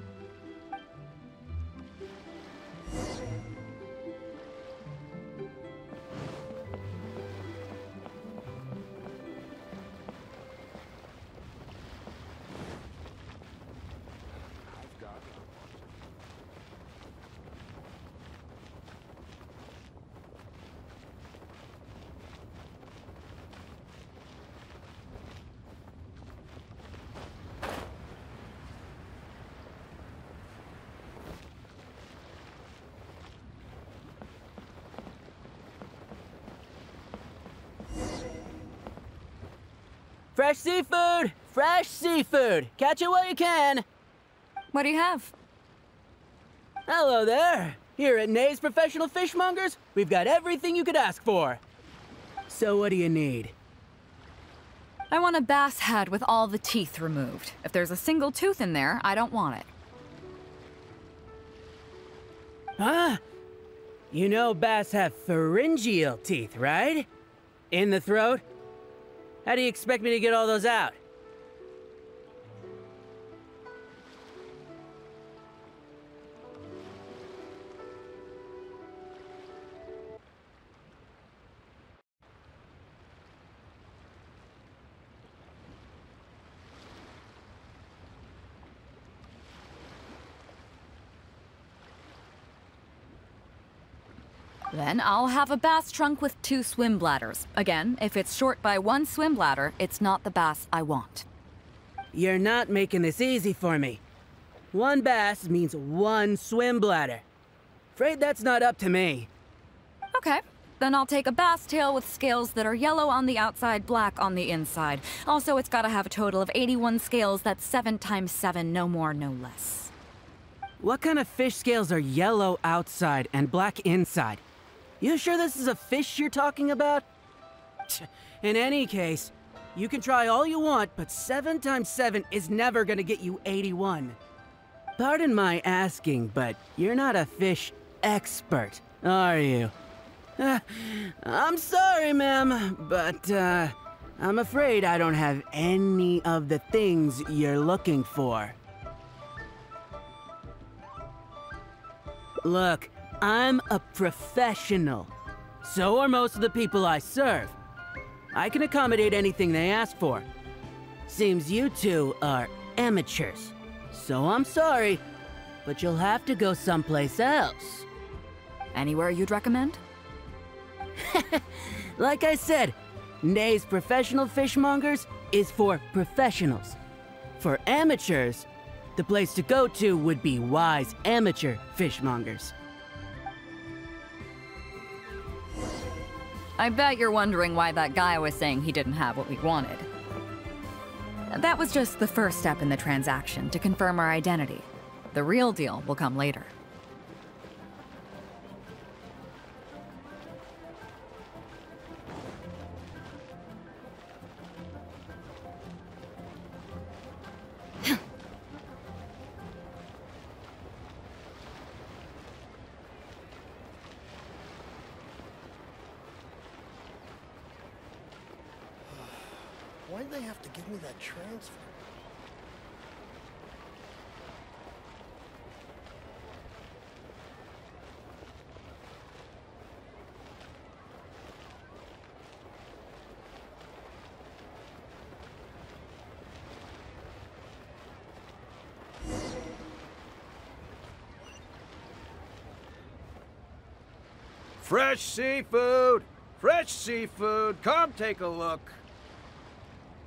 Fresh seafood! Fresh seafood! Catch it while you can! What do you have? Hello there! Here at Nay's Professional Fishmongers, we've got everything you could ask for. So what do you need? I want a bass head with all the teeth removed. If there's a single tooth in there, I don't want it. Huh? You know bass have pharyngeal teeth, right? In the throat? How do you expect me to get all those out? Then I'll have a bass trunk with 2 swim bladders. Again, if it's short by 1 swim bladder, it's not the bass I want. You're not making this easy for me. 1 bass means 1 swim bladder. Afraid that's not up to me. Okay, then I'll take a bass tail with scales that are yellow on the outside, black on the inside. Also, it's gotta have a total of 81 scales, that's 7 times 7, no more, no less. What kind of fish scales are yellow outside and black inside? You sure this is a fish you're talking about? In any case, you can try all you want, but 7 times 7 is never gonna get you 81. Pardon my asking, but you're not a fish expert, are you? I'm sorry, ma'am, but I'm afraid I don't have any of the things you're looking for. Look, I'm a professional. So are most of the people I serve. I can accommodate anything they ask for. Seems you two are amateurs. So I'm sorry, but you'll have to go someplace else. Anywhere you'd recommend? Like I said, Nay's Professional Fishmongers is for professionals. For amateurs, the place to go to would be Wise Amateur Fishmongers. I bet you're wondering why that guy was saying he didn't have what we wanted. That was just the first step in the transaction to confirm our identity. The real deal will come later. Why'd they have to give me that transfer? Fresh seafood! Fresh seafood! Come take a look!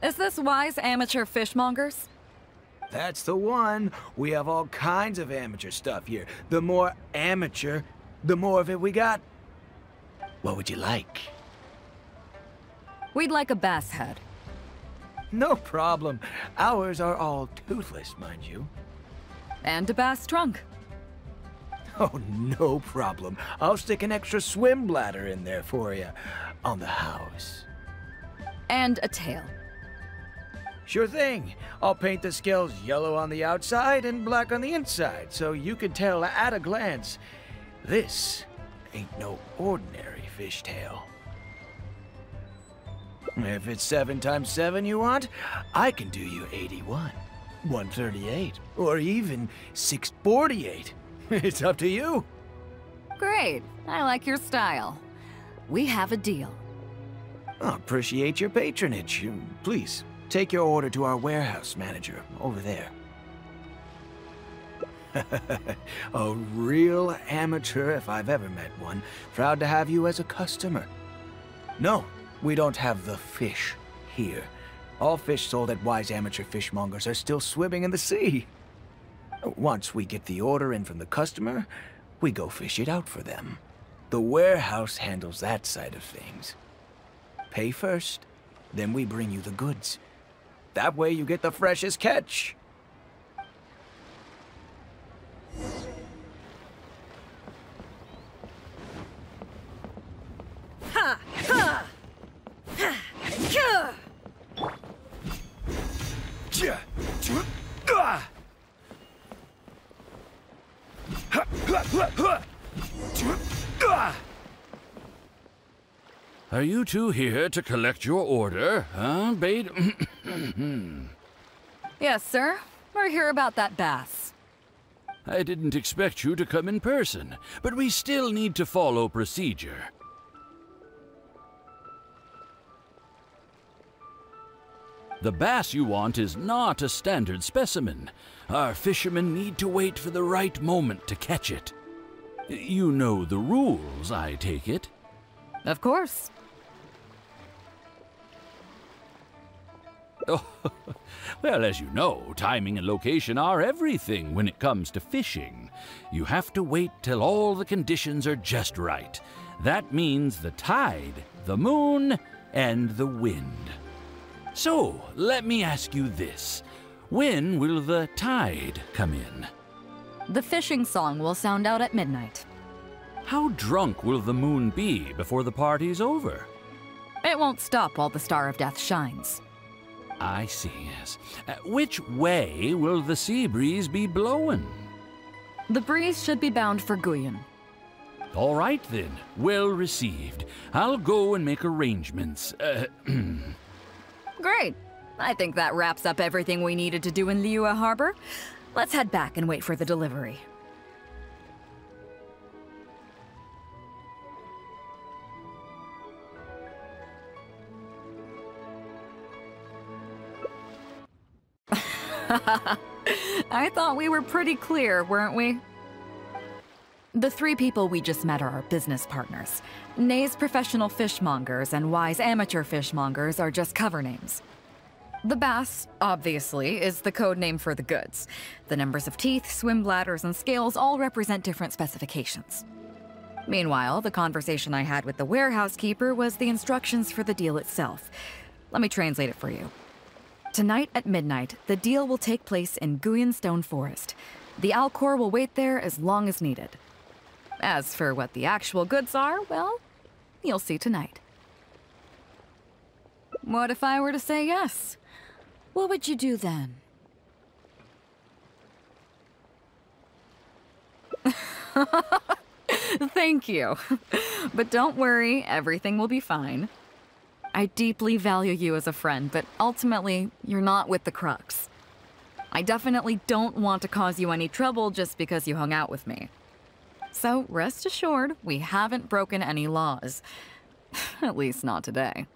Is this Wise Amateur Fishmongers? That's the one. We have all kinds of amateur stuff here. The more amateur, the more of it we got. What would you like? We'd like a bass head. No problem. Ours are all toothless, mind you. And a bass trunk. Oh, no problem. I'll stick an extra swim bladder in there for you. On the house. And a tail. Sure thing. I'll paint the scales yellow on the outside and black on the inside, so you can tell at a glance, this ain't no ordinary fishtail. If it's 7 times 7 you want, I can do you 81, 138, or even 648. It's up to you. Great. I like your style. We have a deal. I appreciate your patronage. Please, take your order to our warehouse manager over there. A real amateur if I've ever met one. Proud to have you as a customer. No, we don't have the fish here. All fish sold at Wise Amateur Fishmongers are still swimming in the sea. Once we get the order in from the customer, we go fish it out for them. The warehouse handles that side of things. Pay first, then we bring you the goods. That way you get the freshest catch. Ha! Ha! Ha! Ka! Are you two here to collect your order, huh, beidou? Yes, sir. We're here about that bass. I didn't expect you to come in person, but we still need to follow procedure. The bass you want is not a standard specimen. Our fishermen need to wait for the right moment to catch it. You know the rules, I take it? Of course. Oh, well, as you know, timing and location are everything when it comes to fishing. You have to wait till all the conditions are just right. That means the tide, the moon, and the wind. So, let me ask you this. When will the tide come in? The fishing song will sound out at midnight. How drunk will the moon be before the party's over? It won't stop while the Star of Death shines. I see, yes. Which way will the sea breeze be blowing? The breeze should be bound for Guyan. All right then, well received. I'll go and make arrangements. Great. I think that wraps up everything we needed to do in Liyue Harbor. Let's head back and wait for the delivery. I thought we were pretty clear, weren't we? The three people we just met are our business partners. Nay's professional fishmongers and Y's amateur fishmongers are just cover names. The bass, obviously, is the code name for the goods. The numbers of teeth, swim bladders, and scales all represent different specifications. Meanwhile, the conversation I had with the warehouse keeper was the instructions for the deal itself. Let me translate it for you. Tonight at midnight, the deal will take place in Guyan Stone Forest. The Alcor will wait there as long as needed. As for what the actual goods are, well, you'll see tonight. What if I were to say yes? What would you do then? Thank you. But don't worry, everything will be fine. I deeply value you as a friend, but ultimately, you're not with the Crux. I definitely don't want to cause you any trouble just because you hung out with me. So rest assured, we haven't broken any laws. At least not today.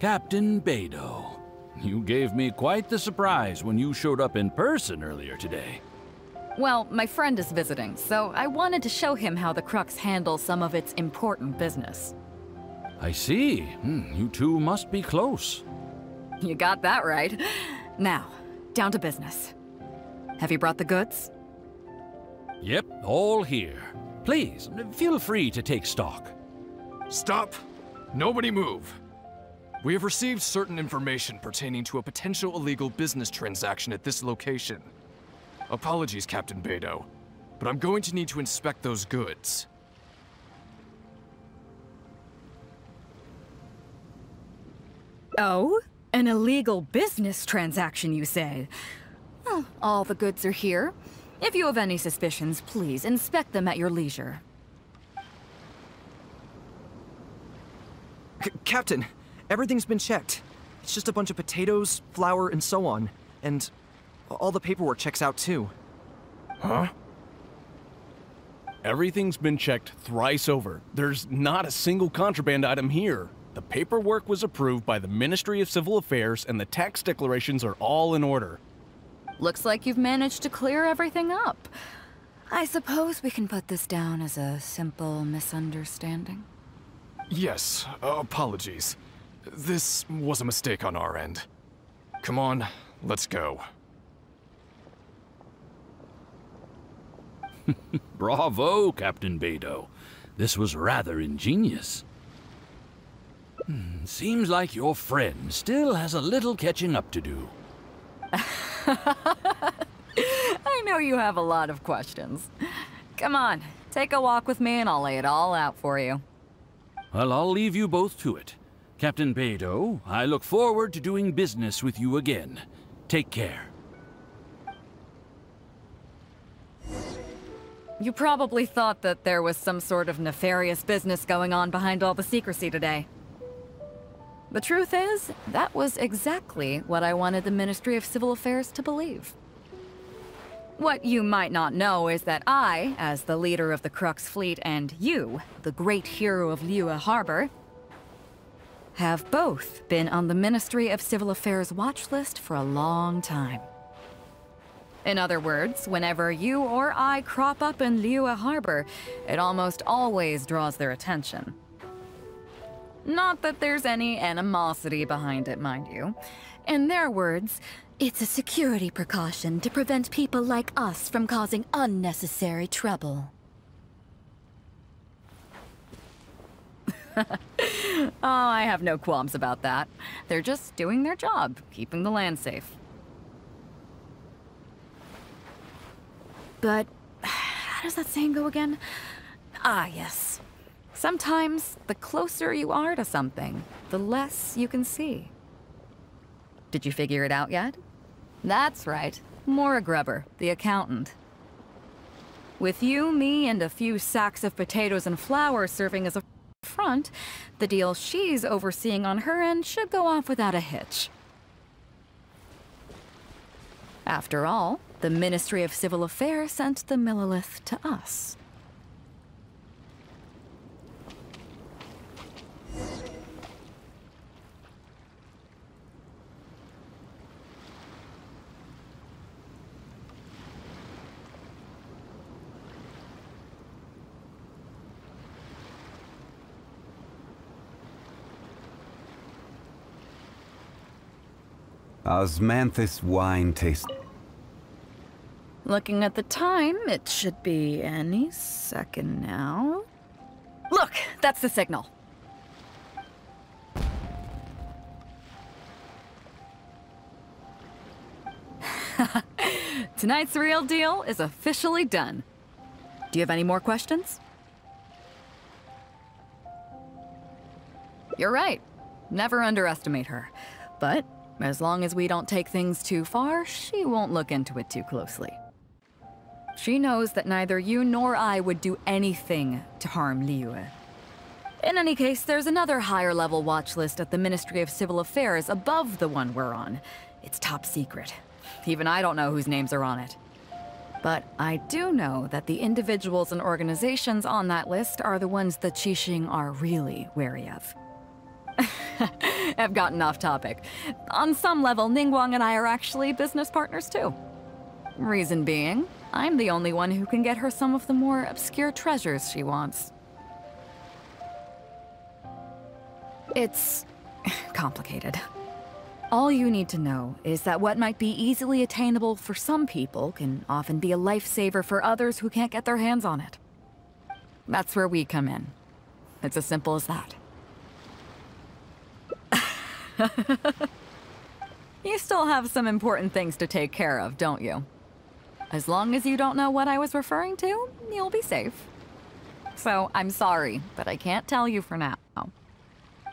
Captain Beidou, you gave me quite the surprise when you showed up in person earlier today. Well, my friend is visiting, so I wanted to show him how the Crux handles some of its important business. I see. You two must be close. You got that right. Now, down to business. Have you brought the goods? Yep, all here. Please, feel free to take stock. Stop! Nobody move! We have received certain information pertaining to a potential illegal business transaction at this location. Apologies, Captain Beidou, but I'm going to need to inspect those goods. Oh? An illegal business transaction, you say? Well, all the goods are here. If you have any suspicions, please inspect them at your leisure. Captain, everything's been checked. It's just a bunch of potatoes, flour, and so on. And all the paperwork checks out too. Huh? Everything's been checked thrice over. There's not a single contraband item here. The paperwork was approved by the Ministry of Civil Affairs and the tax declarations are all in order. Looks like you've managed to clear everything up. I suppose we can put this down as a simple misunderstanding. Yes, apologies. This was a mistake on our end. Come on, let's go. Bravo, Captain Beidou. This was rather ingenious. Seems like your friend still has a little catching up to do. I know you have a lot of questions. Come on, take a walk with me and I'll lay it all out for you. Well, I'll leave you both to it. Captain Beidou, I look forward to doing business with you again. Take care. You probably thought that there was some sort of nefarious business going on behind all the secrecy today. The truth is, that was exactly what I wanted the Ministry of Civil Affairs to believe. What you might not know is that I, as the leader of the Crux Fleet, and you, the great hero of Liyue Harbor, have both been on the Ministry of Civil Affairs watch list for a long time. In other words, whenever you or I crop up in Liyue Harbor, it almost always draws their attention. Not that there's any animosity behind it, mind you. In their words, It's a security precaution to prevent people like us from causing unnecessary trouble. oh, I have no qualms about that. They're just doing their job, keeping the land safe. But how does that saying go again? Ah, yes. Sometimes, the closer you are to something, the less you can see. Did you figure it out yet? That's right. Maura Grubber, the accountant. With you, me, and a few sacks of potatoes and flour serving as a front, the deal she's overseeing on her end should go off without a hitch. After all, the Ministry of Civil Affairs sent the Millilith to us. Osmanthus wine tastes... Looking at the time, it should be any second now. Look! That's the signal! Tonight's real deal is officially done. Do you have any more questions? You're right. Never underestimate her. But as long as we don't take things too far, she won't look into it too closely. She knows that neither you nor I would do anything to harm Liyue. In any case, there's another higher-level watch list at the Ministry of Civil Affairs above the one we're on. It's top secret. Even I don't know whose names are on it. But I do know that the individuals and organizations on that list are the ones the Qixing are really wary of. I've gotten off topic. On some level, Ningguang and I are actually business partners too. Reason being, I'm the only one who can get her some of the more obscure treasures she wants. It's complicated. All you need to know is that what might be easily attainable for some people can often be a lifesaver for others who can't get their hands on it. That's where we come in. It's as simple as that. You still have some important things to take care of, don't you? As long as you don't know what I was referring to, you'll be safe. So, I'm sorry, but I can't tell you for now.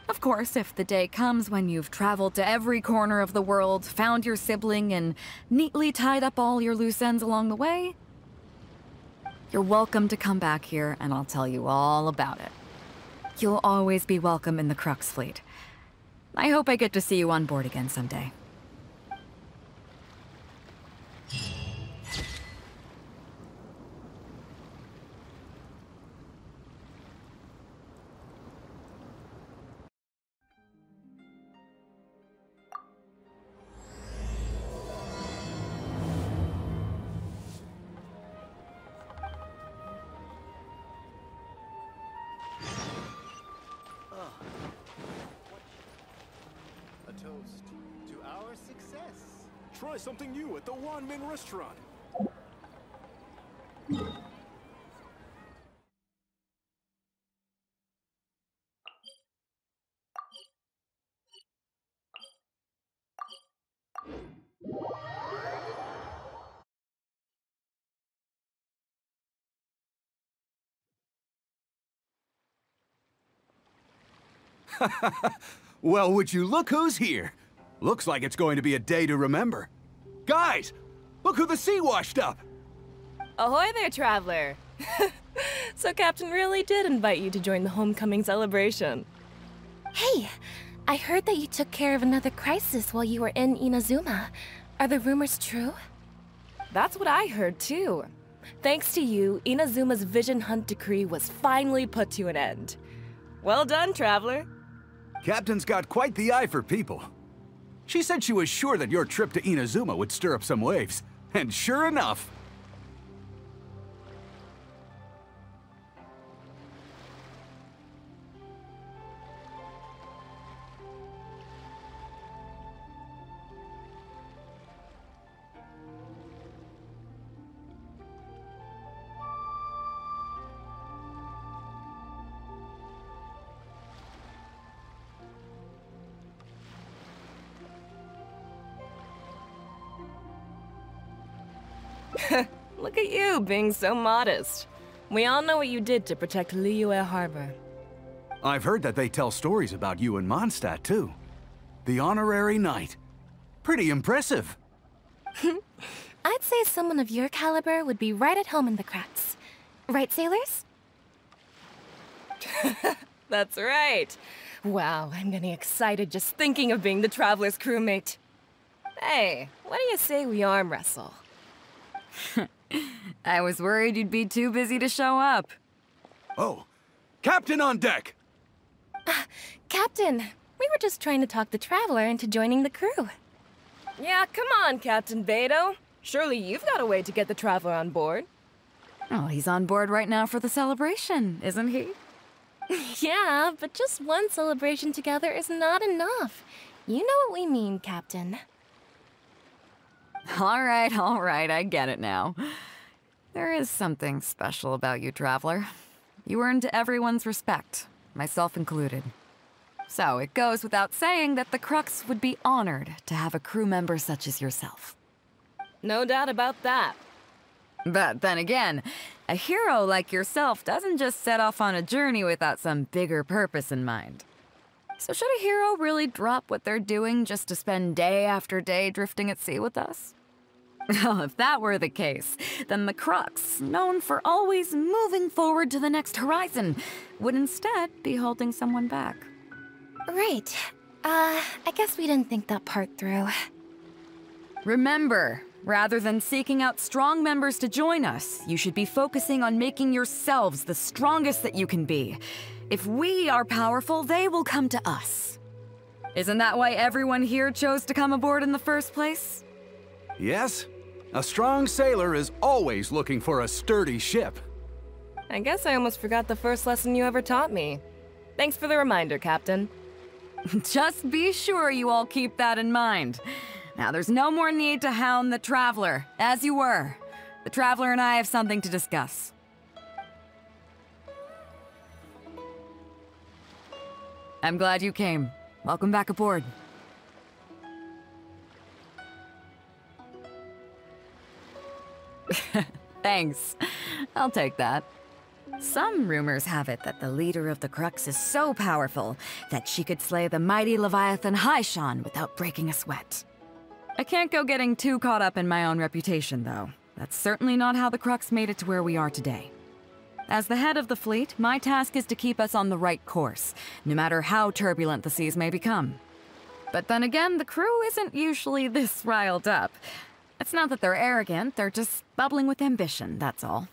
Of course, if the day comes when you've traveled to every corner of the world, found your sibling, and neatly tied up all your loose ends along the way, you're welcome to come back here and I'll tell you all about it. You'll always be welcome in the Crux Fleet. I hope I get to see you on board again someday. Try something new at the Wanmin restaurant. Well, would you look who's here? Looks like it's going to be a day to remember. Guys, look who the sea washed up! Ahoy there, traveler! So Captain really did invite you to join the homecoming celebration. Hey, I heard that you took care of another crisis while you were in Inazuma. Are the rumors true? That's what I heard too. Thanks to you, Inazuma's Vision Hunt decree was finally put to an end. Well done, traveler. Captain's got quite the eye for people. She said she was sure that your trip to Inazuma would stir up some waves. And sure enough... Look at you, being so modest. We all know what you did to protect Liyue Harbor. I've heard that they tell stories about you in Mondstadt, too. The honorary knight. Pretty impressive. I'd say someone of your caliber would be right at home in the cracks. Right, sailors? That's right. Wow, I'm getting excited just thinking of being the Traveler's crewmate. Hey, what do you say we arm wrestle? I was worried you'd be too busy to show up. Oh, Captain on deck! Captain, we were just trying to talk the Traveler into joining the crew. Yeah, come on, Captain Beidou. Surely you've got a way to get the Traveler on board. Oh, he's on board right now for the celebration, isn't he? Yeah, but just one celebration together is not enough. You know what we mean, Captain. All right, I get it now. There is something special about you, Traveler. You earned everyone's respect, myself included. So it goes without saying that the Crux would be honored to have a crew member such as yourself. No doubt about that. But then again, a hero like yourself doesn't just set off on a journey without some bigger purpose in mind. So should a hero really drop what they're doing just to spend day after day drifting at sea with us? Well, if that were the case, then the Crux, known for always moving forward to the next horizon, would instead be holding someone back. Right. I guess we didn't think that part through. Remember, rather than seeking out strong members to join us, you should be focusing on making yourselves the strongest that you can be. If we are powerful, they will come to us. Isn't that why everyone here chose to come aboard in the first place? Yes. A strong sailor is always looking for a sturdy ship. I guess I almost forgot the first lesson you ever taught me. Thanks for the reminder, Captain. Just be sure you all keep that in mind. Now, there's no more need to hound the Traveler, as you were. The Traveler and I have something to discuss. I'm glad you came. Welcome back aboard. Thanks. I'll take that. Some rumors have it that the leader of the Crux is so powerful that she could slay the mighty Leviathan Haishan without breaking a sweat. I can't go getting too caught up in my own reputation, though. That's certainly not how the Crux made it to where we are today. As the head of the fleet, my task is to keep us on the right course, no matter how turbulent the seas may become. But then again, the crew isn't usually this riled up. It's not that they're arrogant, they're just bubbling with ambition, that's all.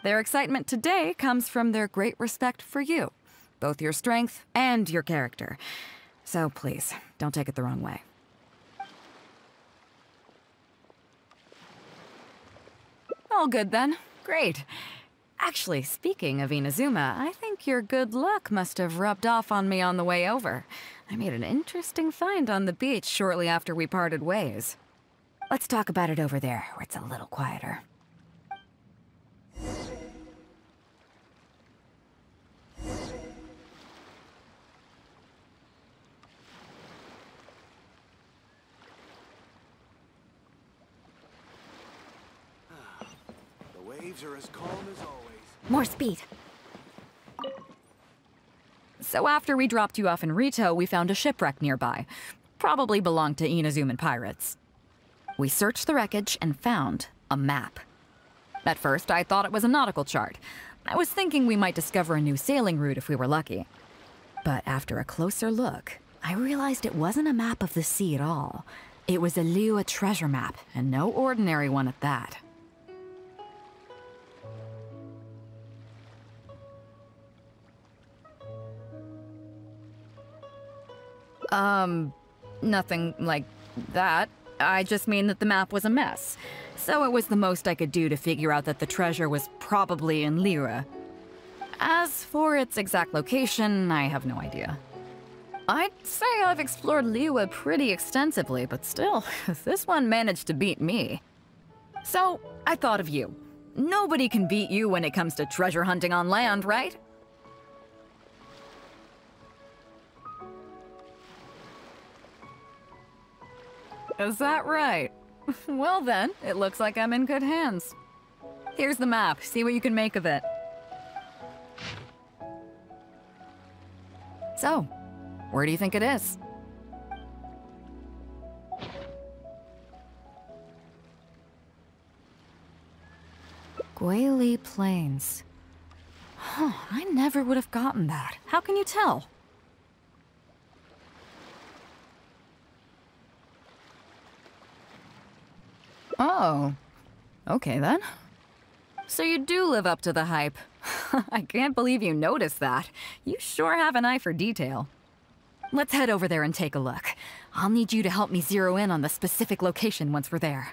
Their excitement today comes from their great respect for you, both your strength and your character. So please, don't take it the wrong way. All good then. Great. Actually, speaking of Inazuma, I think your good luck must have rubbed off on me on the way over. I made an interesting find on the beach shortly after we parted ways. Let's talk about it over there, where it's a little quieter. The waves are as calm as always. More speed. So after we dropped you off in Rito, we found a shipwreck nearby. Probably belonged to Inazuman pirates. We searched the wreckage and found a map. At first, I thought it was a nautical chart. I was thinking we might discover a new sailing route if we were lucky. But after a closer look, I realized it wasn't a map of the sea at all. It was a Liyue treasure map, and no ordinary one at that. Nothing like that. I just mean that the map was a mess. So it was the most I could do to figure out that the treasure was probably in Liyue. As for its exact location, I have no idea. I'd say I've explored Liyue pretty extensively, but still, this one managed to beat me. So, I thought of you. Nobody can beat you when it comes to treasure hunting on land, right? Is that right? Well then, it looks like I'm in good hands. Here's the map. See what you can make of it. So, where do you think it is? Guili Plains. Huh, I never would have gotten that. How can you tell? Oh, okay then. So you do live up to the hype. I can't believe you noticed that. You sure have an eye for detail. Let's head over there and take a look. I'll need you to help me zero in on the specific location once we're there.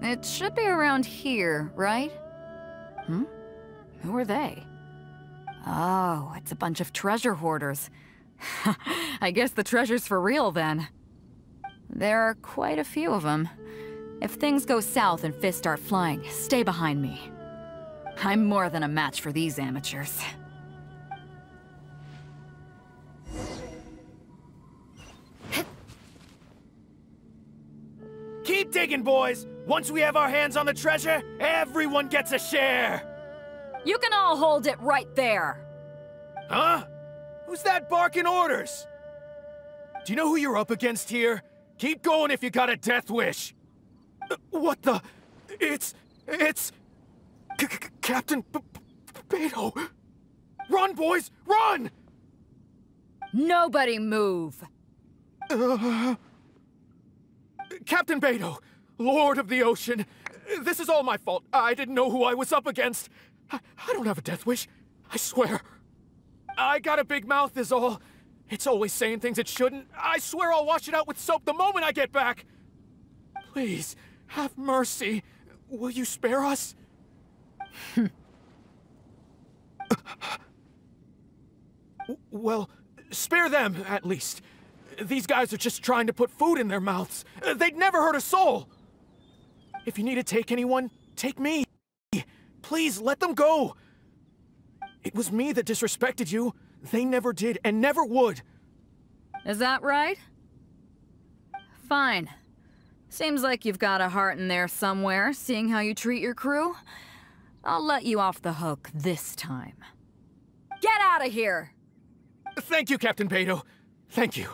It should be around here, right? Who are they? Oh, it's a bunch of treasure hoarders. I guess the treasure's for real then. There are quite a few of them. If things go south and fists start flying, stay behind me. I'm more than a match for these amateurs. Keep digging, boys! Once we have our hands on the treasure, everyone gets a share! You can all hold it right there! Huh? Who's that barking orders? Do you know who you're up against here? Keep going if you got a death wish! What the... It's... Captain Beidou! Run, boys! Run! Nobody move! Captain Beidou, Lord of the Ocean, this is all my fault. I didn't know who I was up against. I don't have a death wish, I swear. I got a big mouth is all. It's always saying things it shouldn't. I swear I'll wash it out with soap the moment I get back. Please, have mercy. Will you spare us? Well, spare them, at least. These guys are just trying to put food in their mouths. They'd never hurt a soul. If you need to take anyone, take me. Please, let them go. It was me that disrespected you. They never did and never would. Is that right? Fine. Seems like you've got a heart in there somewhere, seeing how you treat your crew. I'll let you off the hook this time. Get out of here! Thank you, Captain Beidou. Thank you.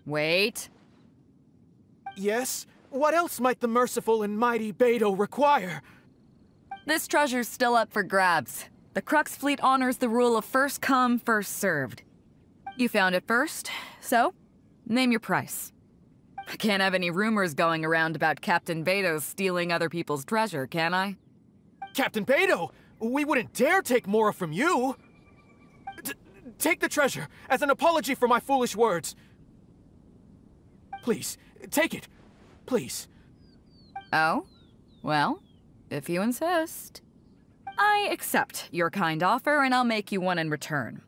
Wait. Yes? What else might the merciful and mighty Beidou require? This treasure's still up for grabs. The Crux fleet honors the rule of first come, first served. You found it first, so name your price. I can't have any rumors going around about Captain Beidou stealing other people's treasure, can I? Captain Beidou, we wouldn't dare take Mora from you! Take the treasure, as an apology for my foolish words. Please, take it. Please. Oh? Well, if you insist. I accept your kind offer, and I'll make you one in return.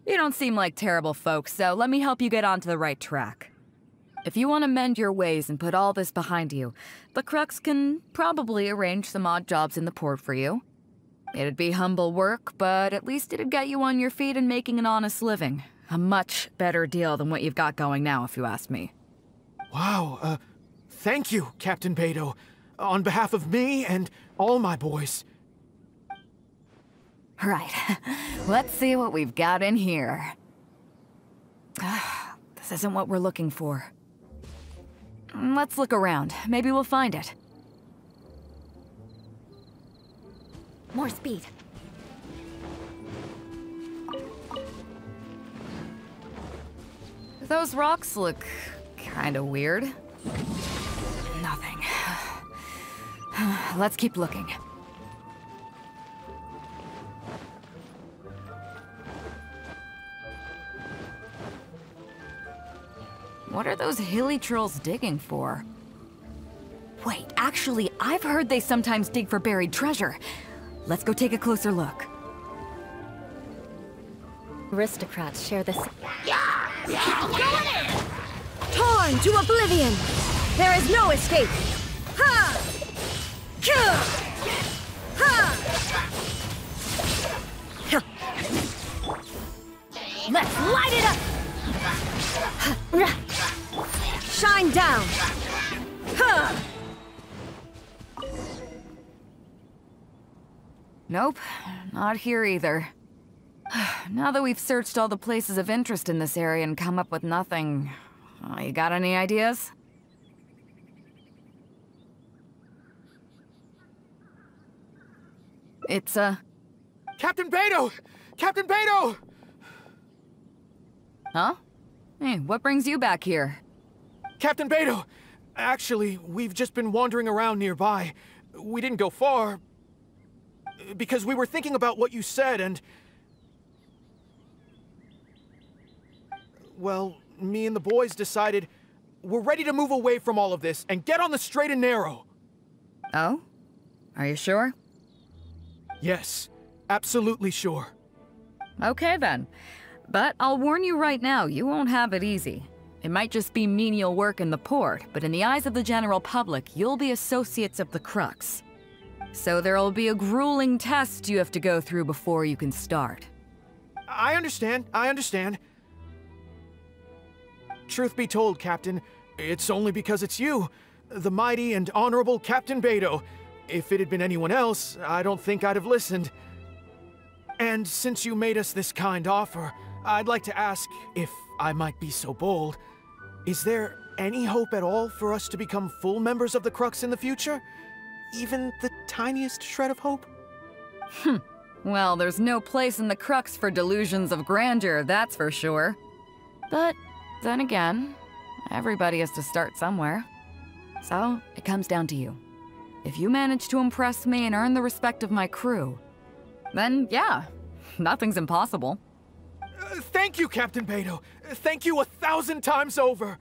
You don't seem like terrible folks, so let me help you get onto the right track. If you want to mend your ways and put all this behind you, the Crux can probably arrange some odd jobs in the port for you. It'd be humble work, but at least it'd get you on your feet and making an honest living. A much better deal than what you've got going now, if you ask me. Wow, thank you, Captain Beidou. On behalf of me and all my boys. Right. Let's see what we've got in here. This isn't what we're looking for. Let's look around. Maybe we'll find it. More speed. Those rocks look kinda weird. Nothing. Let's keep looking. What are those hilly trolls digging for? Wait, actually, I've heard they sometimes dig for buried treasure. Let's go take a closer look. Aristocrats share this. Torn to oblivion! There is no escape! Ha! Kill! Ha! Let's light it up! Shine down! Ha! Nope, not here either. Now that we've searched all the places of interest in this area and come up with nothing, you got any ideas? It's, Captain Beidou! Captain Beidou! Huh? Hey, what brings you back here? Captain Beidou! Actually, we've just been wandering around nearby. We didn't go far, because we were thinking about what you said and... Well, me and the boys decided we're ready to move away from all of this and get on the straight and narrow. Oh? Are you sure? Yes, absolutely sure. Okay then. But I'll warn you right now, you won't have it easy. It might just be menial work in the port, but in the eyes of the general public, you'll be associates of the Crux. So there'll be a grueling test you have to go through before you can start. I understand. Truth be told, Captain, it's only because it's you, the mighty and honorable Captain Beidou. If it had been anyone else, I don't think I'd have listened. And since you made us this kind offer, I'd like to ask, if I might be so bold, is there any hope at all for us to become full members of the Crux in the future? Even the tiniest shred of hope? Well, there's no place in the Crux for delusions of grandeur, that's for sure. But then again, everybody has to start somewhere. So, it comes down to you. If you manage to impress me and earn the respect of my crew, then yeah, nothing's impossible. Thank you, Captain Beidou. Thank you 1,000 times over.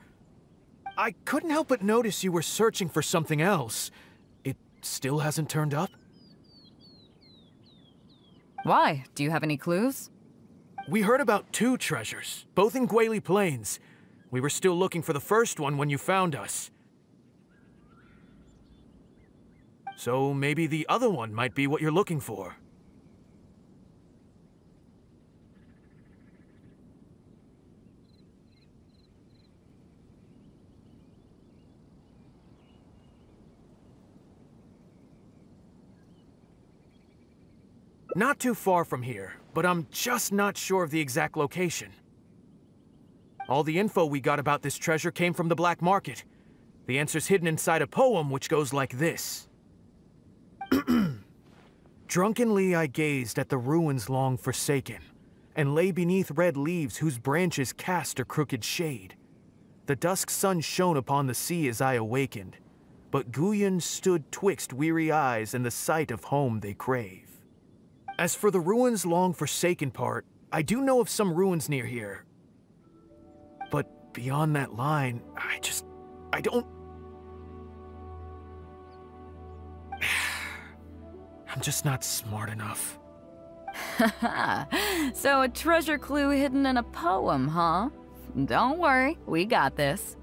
I couldn't help but notice you were searching for something else. It still hasn't turned up? Why? Do you have any clues? We heard about 2 treasures, both in Guili Plains. We were still looking for the first one when you found us. So maybe the other one might be what you're looking for. Not too far from here, but I'm just not sure of the exact location. All the info we got about this treasure came from the black market. The answer's hidden inside a poem which goes like this. Drunkenly I gazed at the ruins long forsaken, and lay beneath red leaves whose branches cast a crooked shade. The dusk sun shone upon the sea as I awakened, but Guyon stood twixt weary eyes and the sight of home they crave. As for the ruins long forsaken part, I do know of some ruins near here. But beyond that line, I don't... I'm just not smart enough. So a treasure clue hidden in a poem, huh? Don't worry, we got this.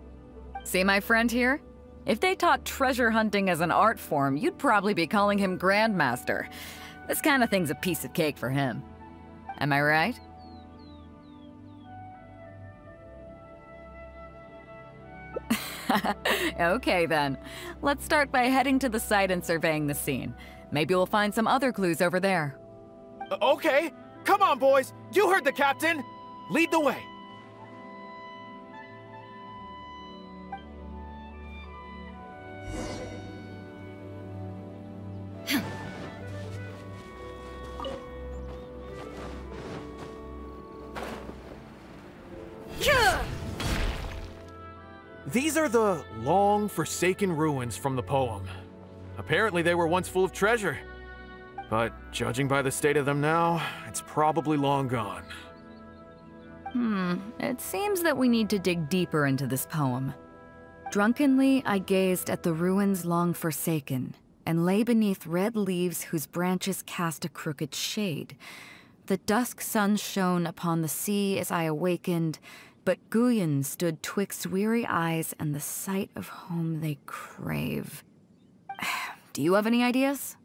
See my friend here? If they taught treasure hunting as an art form, you'd probably be calling him Grandmaster. This kind of thing's a piece of cake for him. Am I right? Okay then. Let's start by heading to the site and surveying the scene. Maybe we'll find some other clues over there. Okay, come on boys, you heard the captain! Lead the way. These are the long forsaken ruins from the poem. Apparently they were once full of treasure. But judging by the state of them now, it's probably long gone. It seems that we need to dig deeper into this poem. Drunkenly I gazed at the ruins long forsaken, and lay beneath red leaves whose branches cast a crooked shade. The dusk sun shone upon the sea as I awakened, but Guyon stood twixt weary eyes and the sight of home they crave. Do you have any ideas?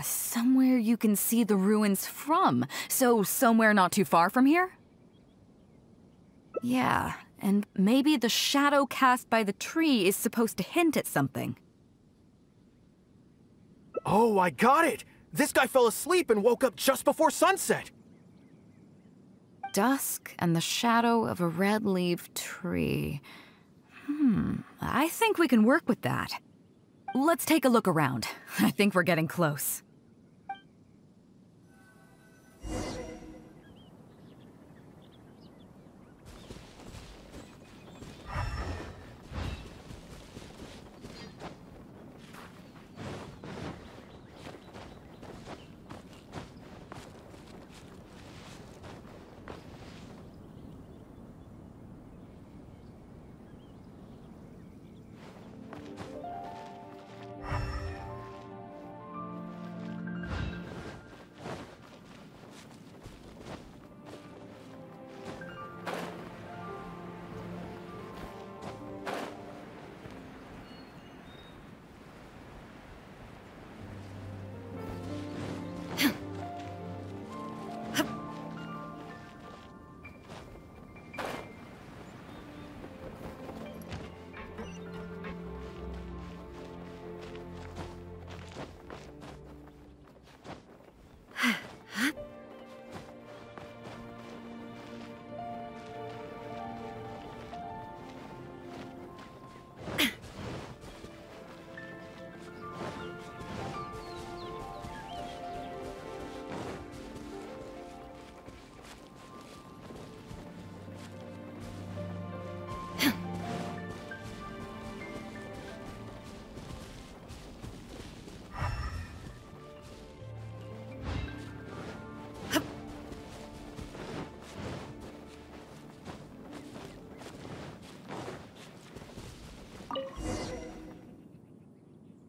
Somewhere you can see the ruins from. So somewhere not too far from here? Yeah, and maybe the shadow cast by the tree is supposed to hint at something. Oh, I got it! This guy fell asleep and woke up just before sunset! Dusk and the shadow of a red-leaved tree. I think we can work with that. Let's take a look around. I think we're getting close.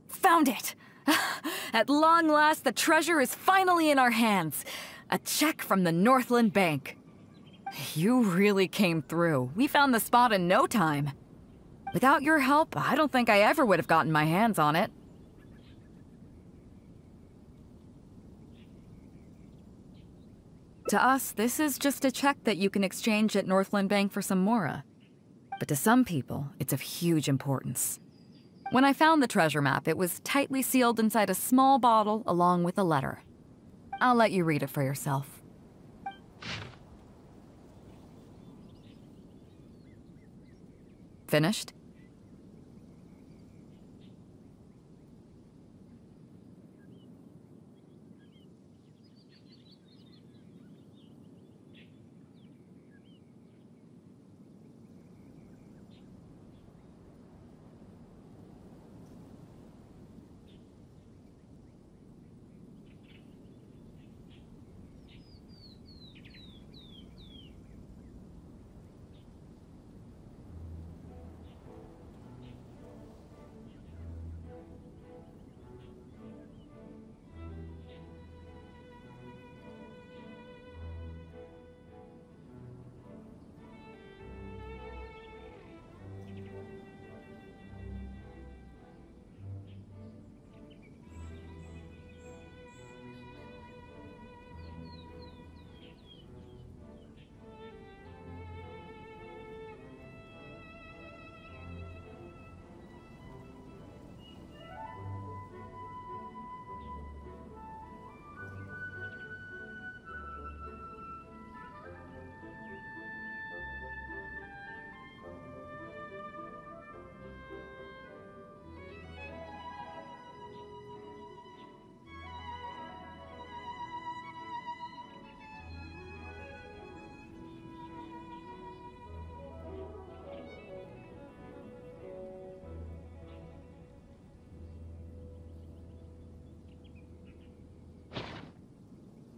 Found it! At long last, the treasure is finally in our hands. A check from the Northland Bank. You really came through. We found the spot in no time. Without your help, I don't think I ever would have gotten my hands on it. To us, this is just a check that you can exchange at Northland Bank for some mora. But to some people, it's of huge importance. When I found the treasure map, it was tightly sealed inside a small bottle along with a letter. I'll let you read it for yourself. Finished?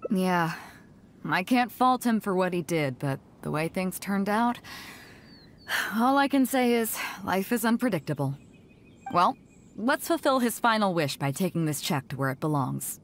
Yeah, I can't fault him for what he did, but the way things turned out, all I can say is life is unpredictable. Well, let's fulfill his final wish by taking this check to where it belongs.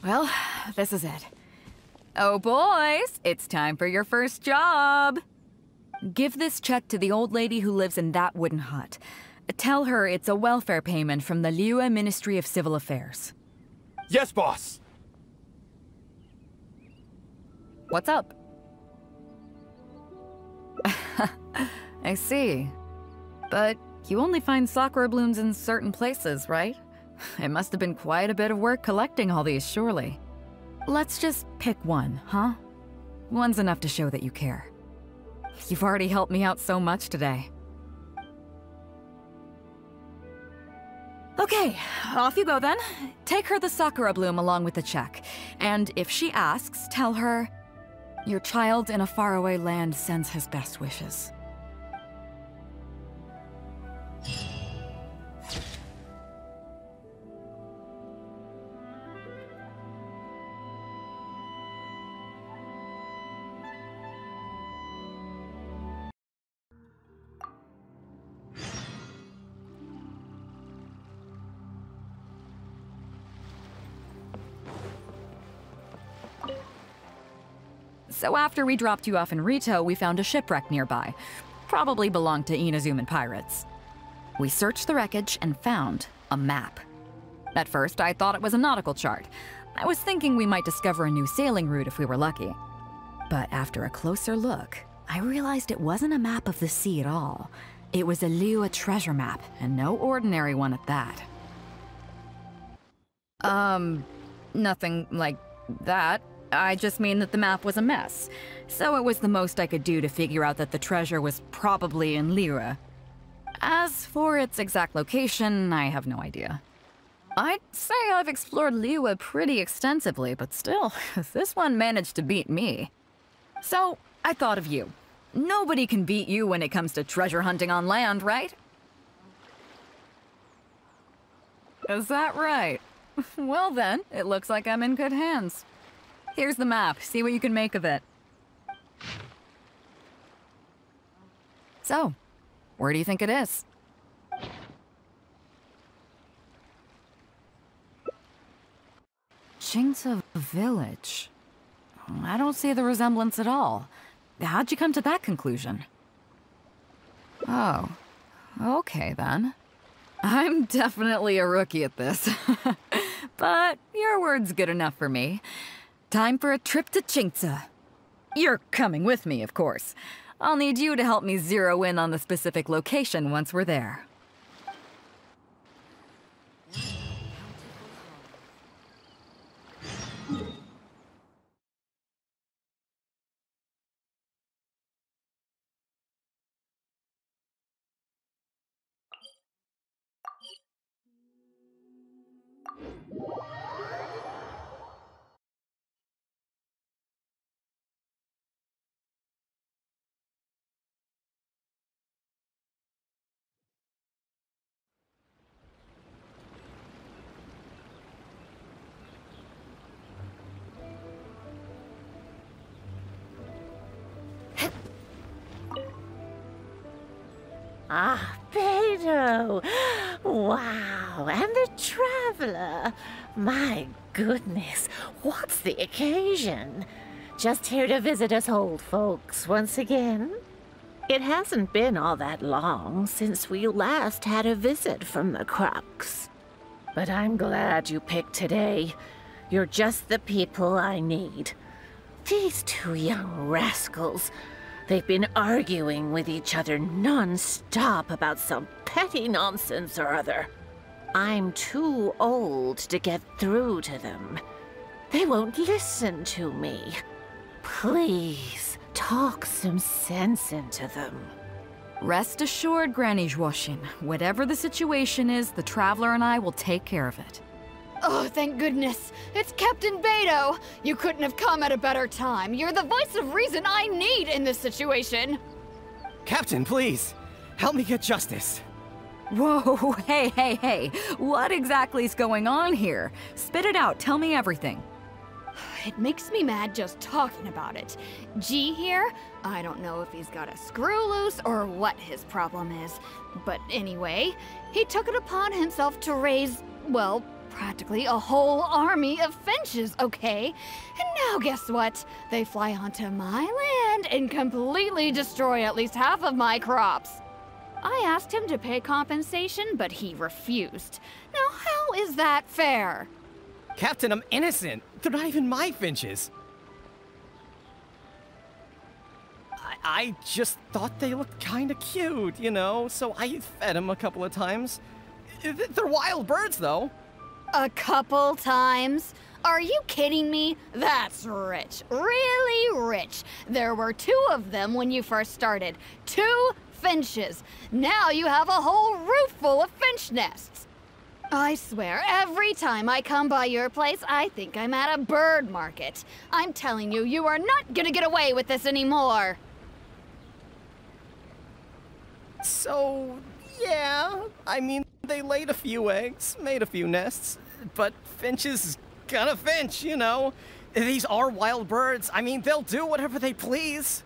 Well, this is it. Oh boys, it's time for your first job! Give this check to the old lady who lives in that wooden hut. Tell her it's a welfare payment from the Liyue Ministry of Civil Affairs. Yes, boss! What's up? I see. But you only find sakura blooms in certain places, right? It must have been quite a bit of work collecting all these, surely. Let's just pick one, huh? One's enough to show that you care. You've already helped me out so much today. Okay, off you go then. Take her the sakura bloom along with the check. And if she asks, tell her, your child in a faraway land sends his best wishes. So after we dropped you off in Rito, we found a shipwreck nearby. Probably belonged to Inazuman pirates. We searched the wreckage and found a map. At first, I thought it was a nautical chart. I was thinking we might discover a new sailing route if we were lucky. But after a closer look, I realized it wasn't a map of the sea at all. It was a Liyue treasure map, and no ordinary one at that. Nothing like that. I just mean that the map was a mess. So it was the most I could do to figure out that the treasure was probably in Liyue. As for its exact location, I have no idea. I'd say I've explored Liyue pretty extensively, but still, this one managed to beat me. So, I thought of you. Nobody can beat you when it comes to treasure hunting on land, right? Is that right? Well then, it looks like I'm in good hands. Here's the map. See what you can make of it. So, where do you think it is? Jingce Village. I don't see the resemblance at all. How'd you come to that conclusion? Oh, okay then. I'm definitely a rookie at this. But your word's good enough for me. Time for a trip to Jingce. You're coming with me, of course. I'll need you to help me zero in on the specific location once we're there. Ah, beidou! Wow, and the traveler! My goodness, what's the occasion? Just here to visit us old folks once again? It hasn't been all that long since we last had a visit from the Crux. But I'm glad you picked today. You're just the people I need. These two young rascals. They've been arguing with each other non-stop about some petty nonsense or other. I'm too old to get through to them. They won't listen to me. Please, talk some sense into them. Rest assured, Granny Zhuoshin, whatever the situation is, the Traveler and I will take care of it. Oh, thank goodness. It's Captain Beidou. You couldn't have come at a better time. You're the voice of reason I need in this situation. Captain, please. Help me get justice. Whoa, hey. What exactly is going on here? Spit it out, tell me everything. It makes me mad just talking about it. G here, I don't know if he's got a screw loose or what his problem is. But anyway, he took it upon himself to raise, well, practically a whole army of finches, okay? And now guess what? They fly onto my land and completely destroy at least half of my crops. I asked him to pay compensation, but he refused. Now how is that fair? Captain, I'm innocent. They're not even my finches. I just thought they looked kinda cute, you know, so I fed them a couple of times. They're wild birds, though. A couple times? Are you kidding me? That's rich. Really rich. There were 2 of them when you first started. 2 finches. Now you have a whole roof full of finch nests. I swear, every time I come by your place, I think I'm at a bird market. I'm telling you, you are not gonna get away with this anymore. So, yeah, I mean, they laid a few eggs, made a few nests, but finches gonna finch, you know. These are wild birds. I mean, they'll do whatever they please.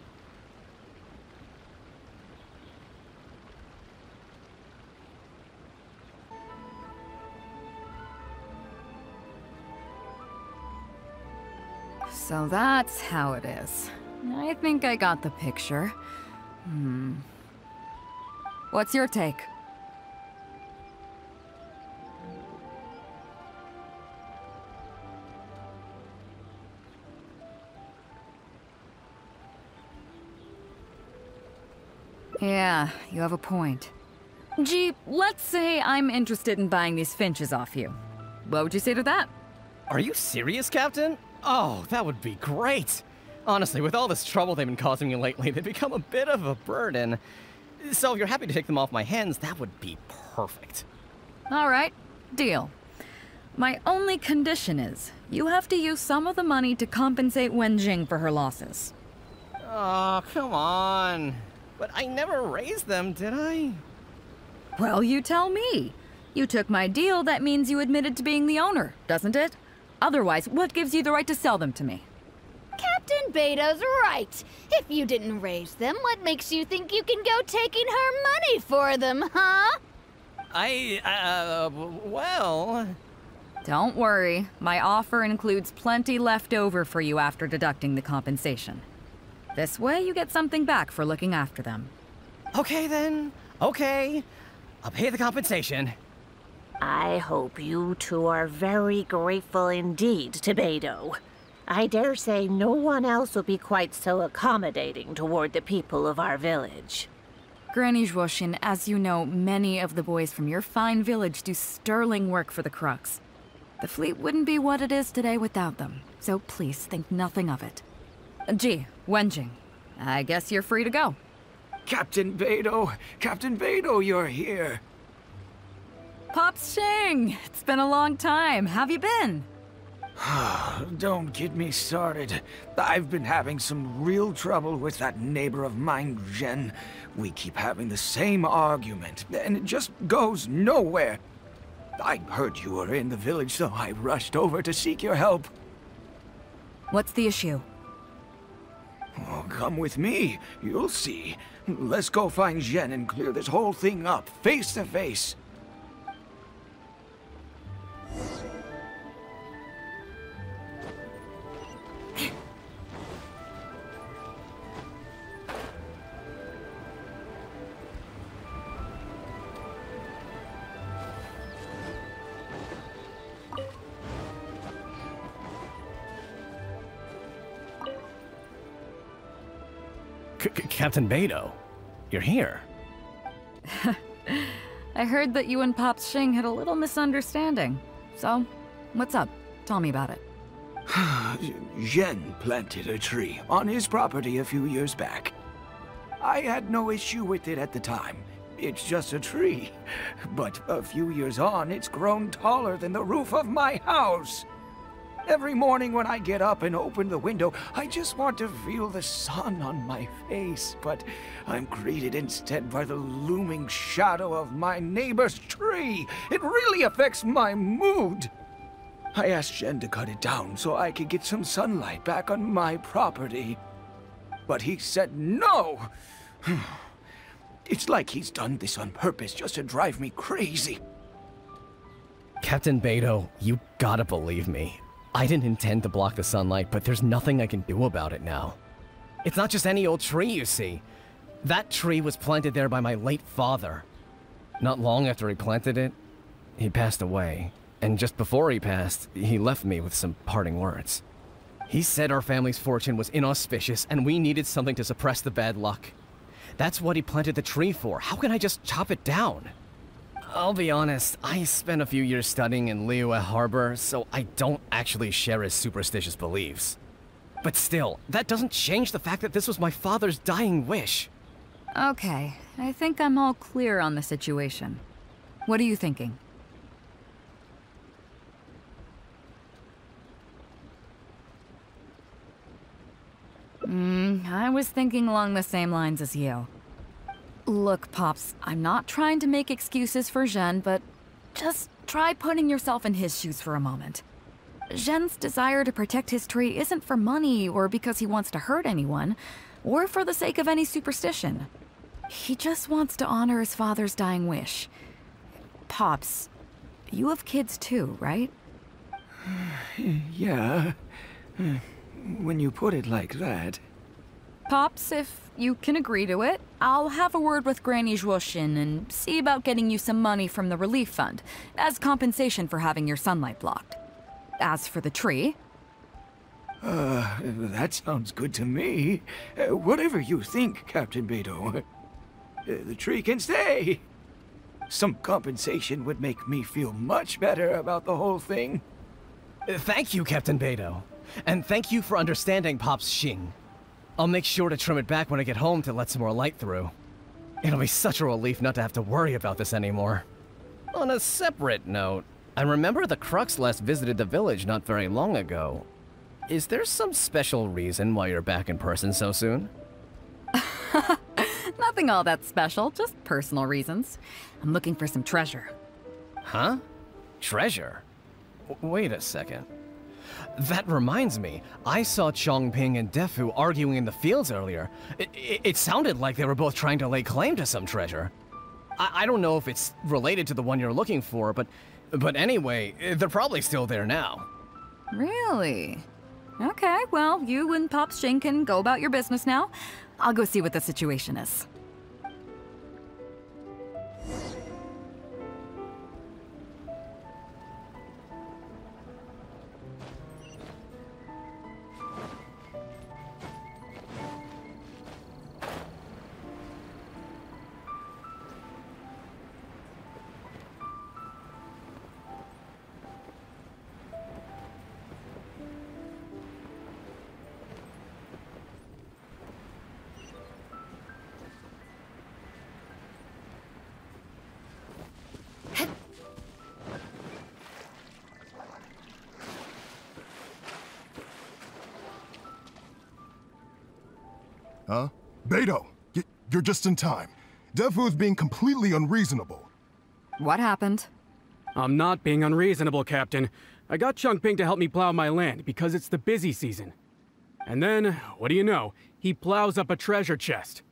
So that's how it is. I think I got the picture. What's your take? Yeah, you have a point. Gee, let's say I'm interested in buying these finches off you. What would you say to that? Are you serious, Captain? Oh, that would be great. Honestly, with all this trouble they've been causing me lately, they've become a bit of a burden. So if you're happy to take them off my hands, that would be perfect. All right, deal. My only condition is, you have to use some of the money to compensate Wenjing for her losses. Oh, come on. But I never raised them, did I? Well, you tell me. You took my deal, that means you admitted to being the owner, doesn't it? Otherwise, what gives you the right to sell them to me? Captain Beidou's right. If you didn't raise them, what makes you think you can go taking her money for them, huh? Well... Don't worry. My offer includes plenty left over for you after deducting the compensation. This way, you get something back for looking after them. Okay, then. Okay. I'll pay the compensation. I hope you 2 are very grateful indeed to Beidou. I dare say no one else will be quite so accommodating toward the people of our village. Granny Zhuoshin, as you know, many of the boys from your fine village do sterling work for the Crux. The fleet wouldn't be what it is today without them, so please think nothing of it. Gee, Wenjing, I guess you're free to go. Captain Beidou, you're here. Pops Shing, it's been a long time. Have you been? Don't get me started. I've been having some real trouble with that neighbor of mine, Jen. We keep having the same argument, and it just goes nowhere. I heard you were in the village, so I rushed over to seek your help. What's the issue? Oh, come with me. You'll see. Let's go find Jen and clear this whole thing up, face to face. Captain Beidou, you're here. I heard that you and Pops Xing had a little misunderstanding. So, what's up? Tell me about it. Zhen planted a tree on his property a few years back. I had no issue with it at the time. It's just a tree. But a few years on, it's grown taller than the roof of my house. Every morning when I get up and open the window, I just want to feel the sun on my face, but I'm greeted instead by the looming shadow of my neighbor's tree. It really affects my mood. I asked Zhen to cut it down so I could get some sunlight back on my property. But he said no. It's like he's done this on purpose just to drive me crazy. Captain Beidou, you gotta believe me. I didn't intend to block the sunlight, but there's nothing I can do about it now. It's not just any old tree, you see. That tree was planted there by my late father. Not long after he planted it, he passed away. And just before he passed, he left me with some parting words. He said our family's fortune was inauspicious and we needed something to suppress the bad luck. That's what he planted the tree for. How can I just chop it down? I'll be honest, I spent a few years studying in Liyue Harbor, so I don't actually share his superstitious beliefs. But still, that doesn't change the fact that this was my father's dying wish. Okay, I think I'm all clear on the situation. What are you thinking? I was thinking along the same lines as you. Look, Pops, I'm not trying to make excuses for Zhen, but just try putting yourself in his shoes for a moment. Zhen's desire to protect his tree isn't for money or because he wants to hurt anyone, or for the sake of any superstition. He just wants to honor his father's dying wish. Pops, you have kids too, right? Yeah. When you put it like that. Pops, if you can agree to it, I'll have a word with Granny Zhuoxin and see about getting you some money from the relief fund as compensation for having your sunlight blocked. As for the tree... That sounds good to me. Whatever you think, Captain Beidou. The tree can stay. Some compensation would make me feel much better about the whole thing. Thank you, Captain Beidou. And thank you for understanding Pops Xing. I'll make sure to trim it back when I get home to let some more light through. It'll be such a relief not to have to worry about this anymore. On a separate note, I remember the Crux last visited the village not very long ago. Is there some special reason why you're back in person so soon? Nothing all that special, just personal reasons. I'm looking for some treasure. Huh? Treasure? Wait a second. That reminds me, I saw Chongping and Defu arguing in the fields earlier. It sounded like they were both trying to lay claim to some treasure. I don't know if it's related to the one you're looking for, but anyway, they're probably still there now. Really? Okay, well, you and Pops Xing can go about your business now. I'll go see what the situation is. Huh? Beidou, you're just in time. Defu's being completely unreasonable. What happened? I'm not being unreasonable, Captain. I got Chongping to help me plow my land because it's the busy season. And then, what do you know? He plows up a treasure chest.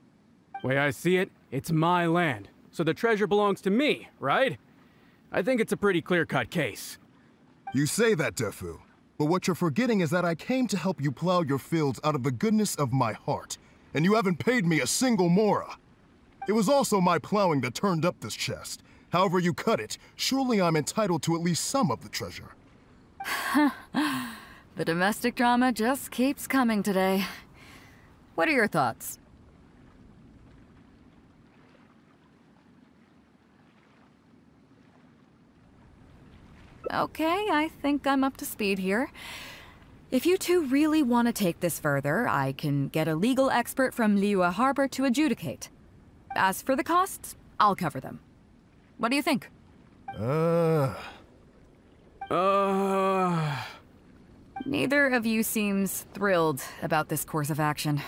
Way I see it, it's my land, so the treasure belongs to me, right? I think it's a pretty clear-cut case. You say that, Defu, but what you're forgetting is that I came to help you plow your fields out of the goodness of my heart, and you haven't paid me a single mora. It was also my plowing that turned up this chest. However you cut it, surely I'm entitled to at least some of the treasure. The domestic drama just keeps coming today. What are your thoughts? Okay, I think I'm up to speed here. If you two really want to take this further, I can get a legal expert from Liyue Harbor to adjudicate. As for the costs, I'll cover them. What do you think? Neither of you seems thrilled about this course of action.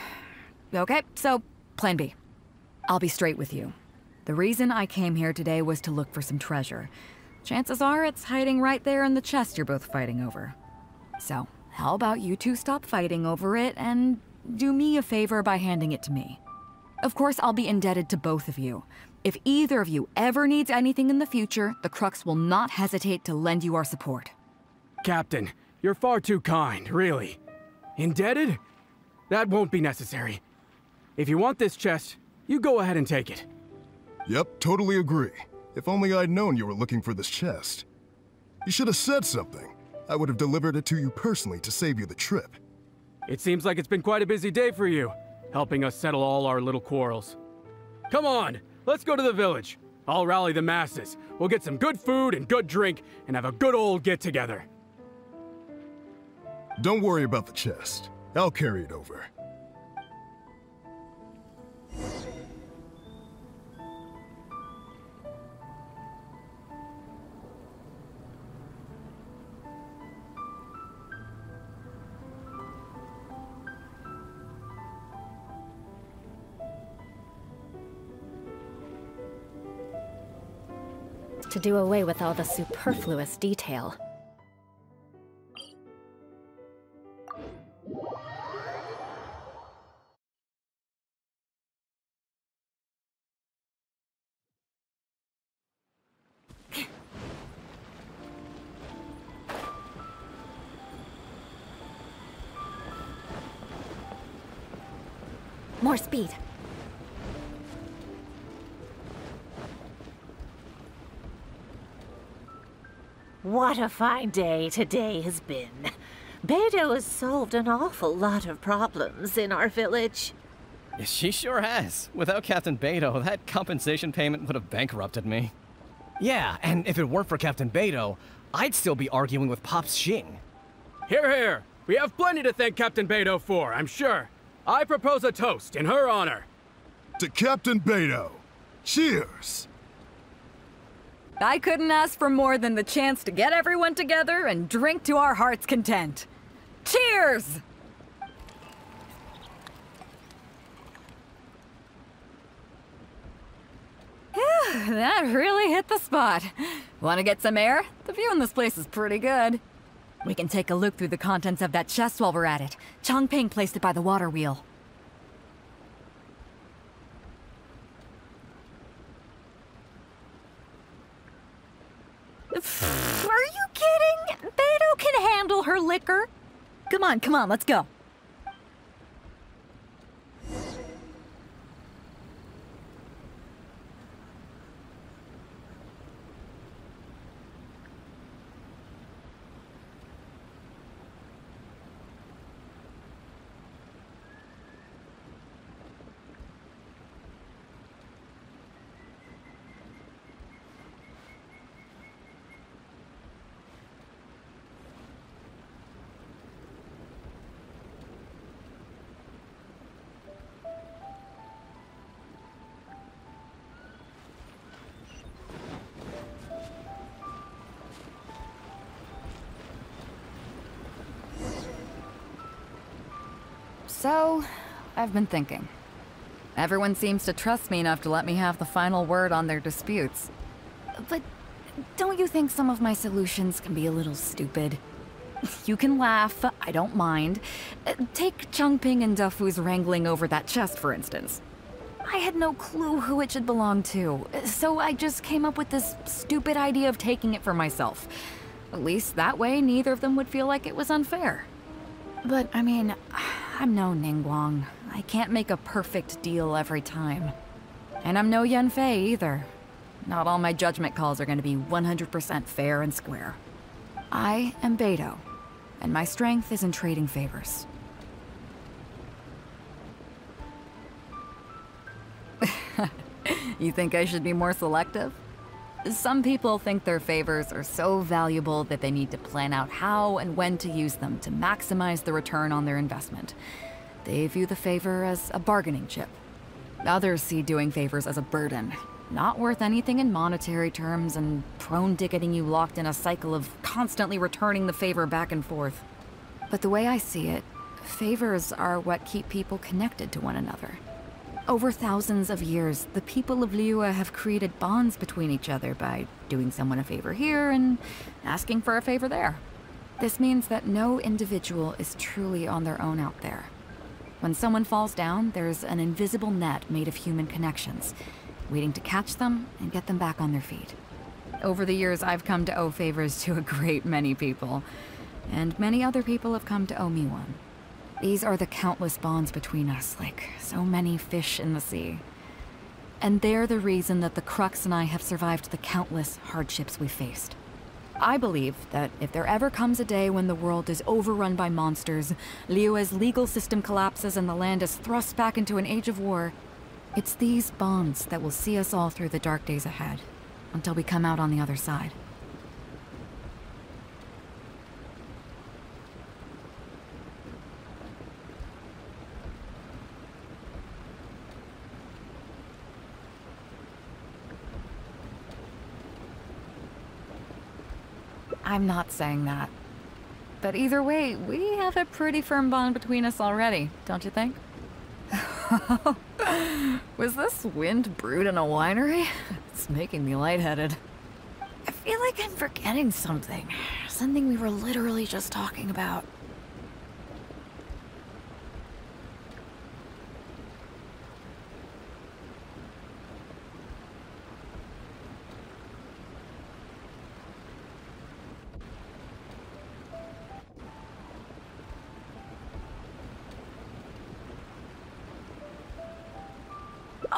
Okay, so plan B. I'll be straight with you. The reason I came here today was to look for some treasure. Chances are it's hiding right there in the chest you're both fighting over. So, how about you two stop fighting over it and do me a favor by handing it to me? Of course, I'll be indebted to both of you. If either of you ever needs anything in the future, the Crux will not hesitate to lend you our support. Captain, you're far too kind, really. Indebted? That won't be necessary. If you want this chest, you go ahead and take it. Yep, totally agree. If only I'd known you were looking for this chest. You should have said something. I would have delivered it to you personally to save you the trip. It seems like it's been quite a busy day for you, helping us settle all our little quarrels. Come on, let's go to the village. I'll rally the masses. We'll get some good food and good drink and have a good old get-together. Don't worry about the chest. I'll carry it over. To do away with all the superfluous detail. More speed. What a fine day today has been. Beidou has solved an awful lot of problems in our village. She sure has. Without Captain Beidou, that compensation payment would have bankrupted me. Yeah, and if it weren't for Captain Beidou, I'd still be arguing with Pops Xing. Hear, hear! We have plenty to thank Captain Beidou for, I'm sure. I propose a toast in her honor. To Captain Beidou. Cheers! I couldn't ask for more than the chance to get everyone together and drink to our heart's content. Cheers! Phew, that really hit the spot. Want to get some air? The view in this place is pretty good. We can take a look through the contents of that chest while we're at it. Changping placed it by the water wheel. Are you kidding? Beidou can handle her liquor. Come on, let's go. So, I've been thinking. Everyone seems to trust me enough to let me have the final word on their disputes. But don't you think some of my solutions can be a little stupid? You can laugh, I don't mind. Take Changping and Defu's wrangling over that chest, for instance. I had no clue who it should belong to, so I just came up with this stupid idea of taking it for myself. At least that way, neither of them would feel like it was unfair. But, I mean, I'm no Ningguang. I can't make a perfect deal every time. And I'm no Yanfei either. Not all my judgment calls are going to be 100% fair and square. I am Beidou, and my strength is in trading favors. You think I should be more selective? Some people think their favors are so valuable that they need to plan out how and when to use them to maximize the return on their investment. They view the favor as a bargaining chip. Others see doing favors as a burden, not worth anything in monetary terms and prone to getting you locked in a cycle of constantly returning the favor back and forth. But the way I see it, favors are what keep people connected to one another. Over thousands of years, the people of Liyue have created bonds between each other by doing someone a favor here and asking for a favor there. This means that no individual is truly on their own out there. When someone falls down, there's an invisible net made of human connections, waiting to catch them and get them back on their feet. Over the years, I've come to owe favors to a great many people, and many other people have come to owe me one. These are the countless bonds between us, like so many fish in the sea. And they're the reason that the Crux and I have survived the countless hardships we faced. I believe that if there ever comes a day when the world is overrun by monsters, Liyue's legal system collapses and the land is thrust back into an age of war, it's these bonds that will see us all through the dark days ahead, until we come out on the other side. I'm not saying that. But either way, we have a pretty firm bond between us already, don't you think? Was this wind brewed in a winery? It's making me lightheaded. I feel like I'm forgetting something. Something we were literally just talking about.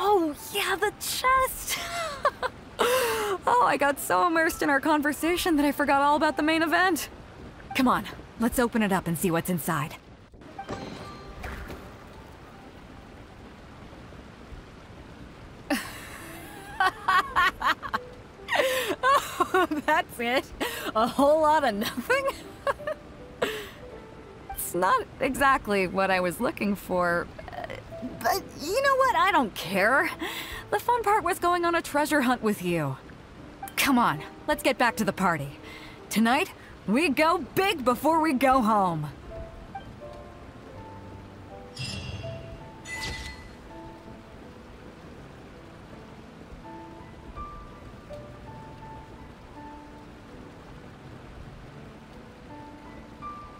Oh, yeah, the chest! Oh, I got so immersed in our conversation that I forgot all about the main event. Come on, let's open it up and see what's inside. Oh, that's it? A whole lot of nothing? It's not exactly what I was looking for. But you know what? I don't care. The fun part was going on a treasure hunt with you. Come on, let's get back to the party. Tonight, we go big before we go home.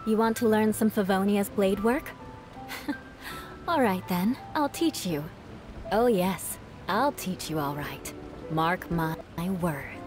You want to learn some Favonia's blade work? All right then, I'll teach you. Oh yes, I'll teach you all right. Mark my word.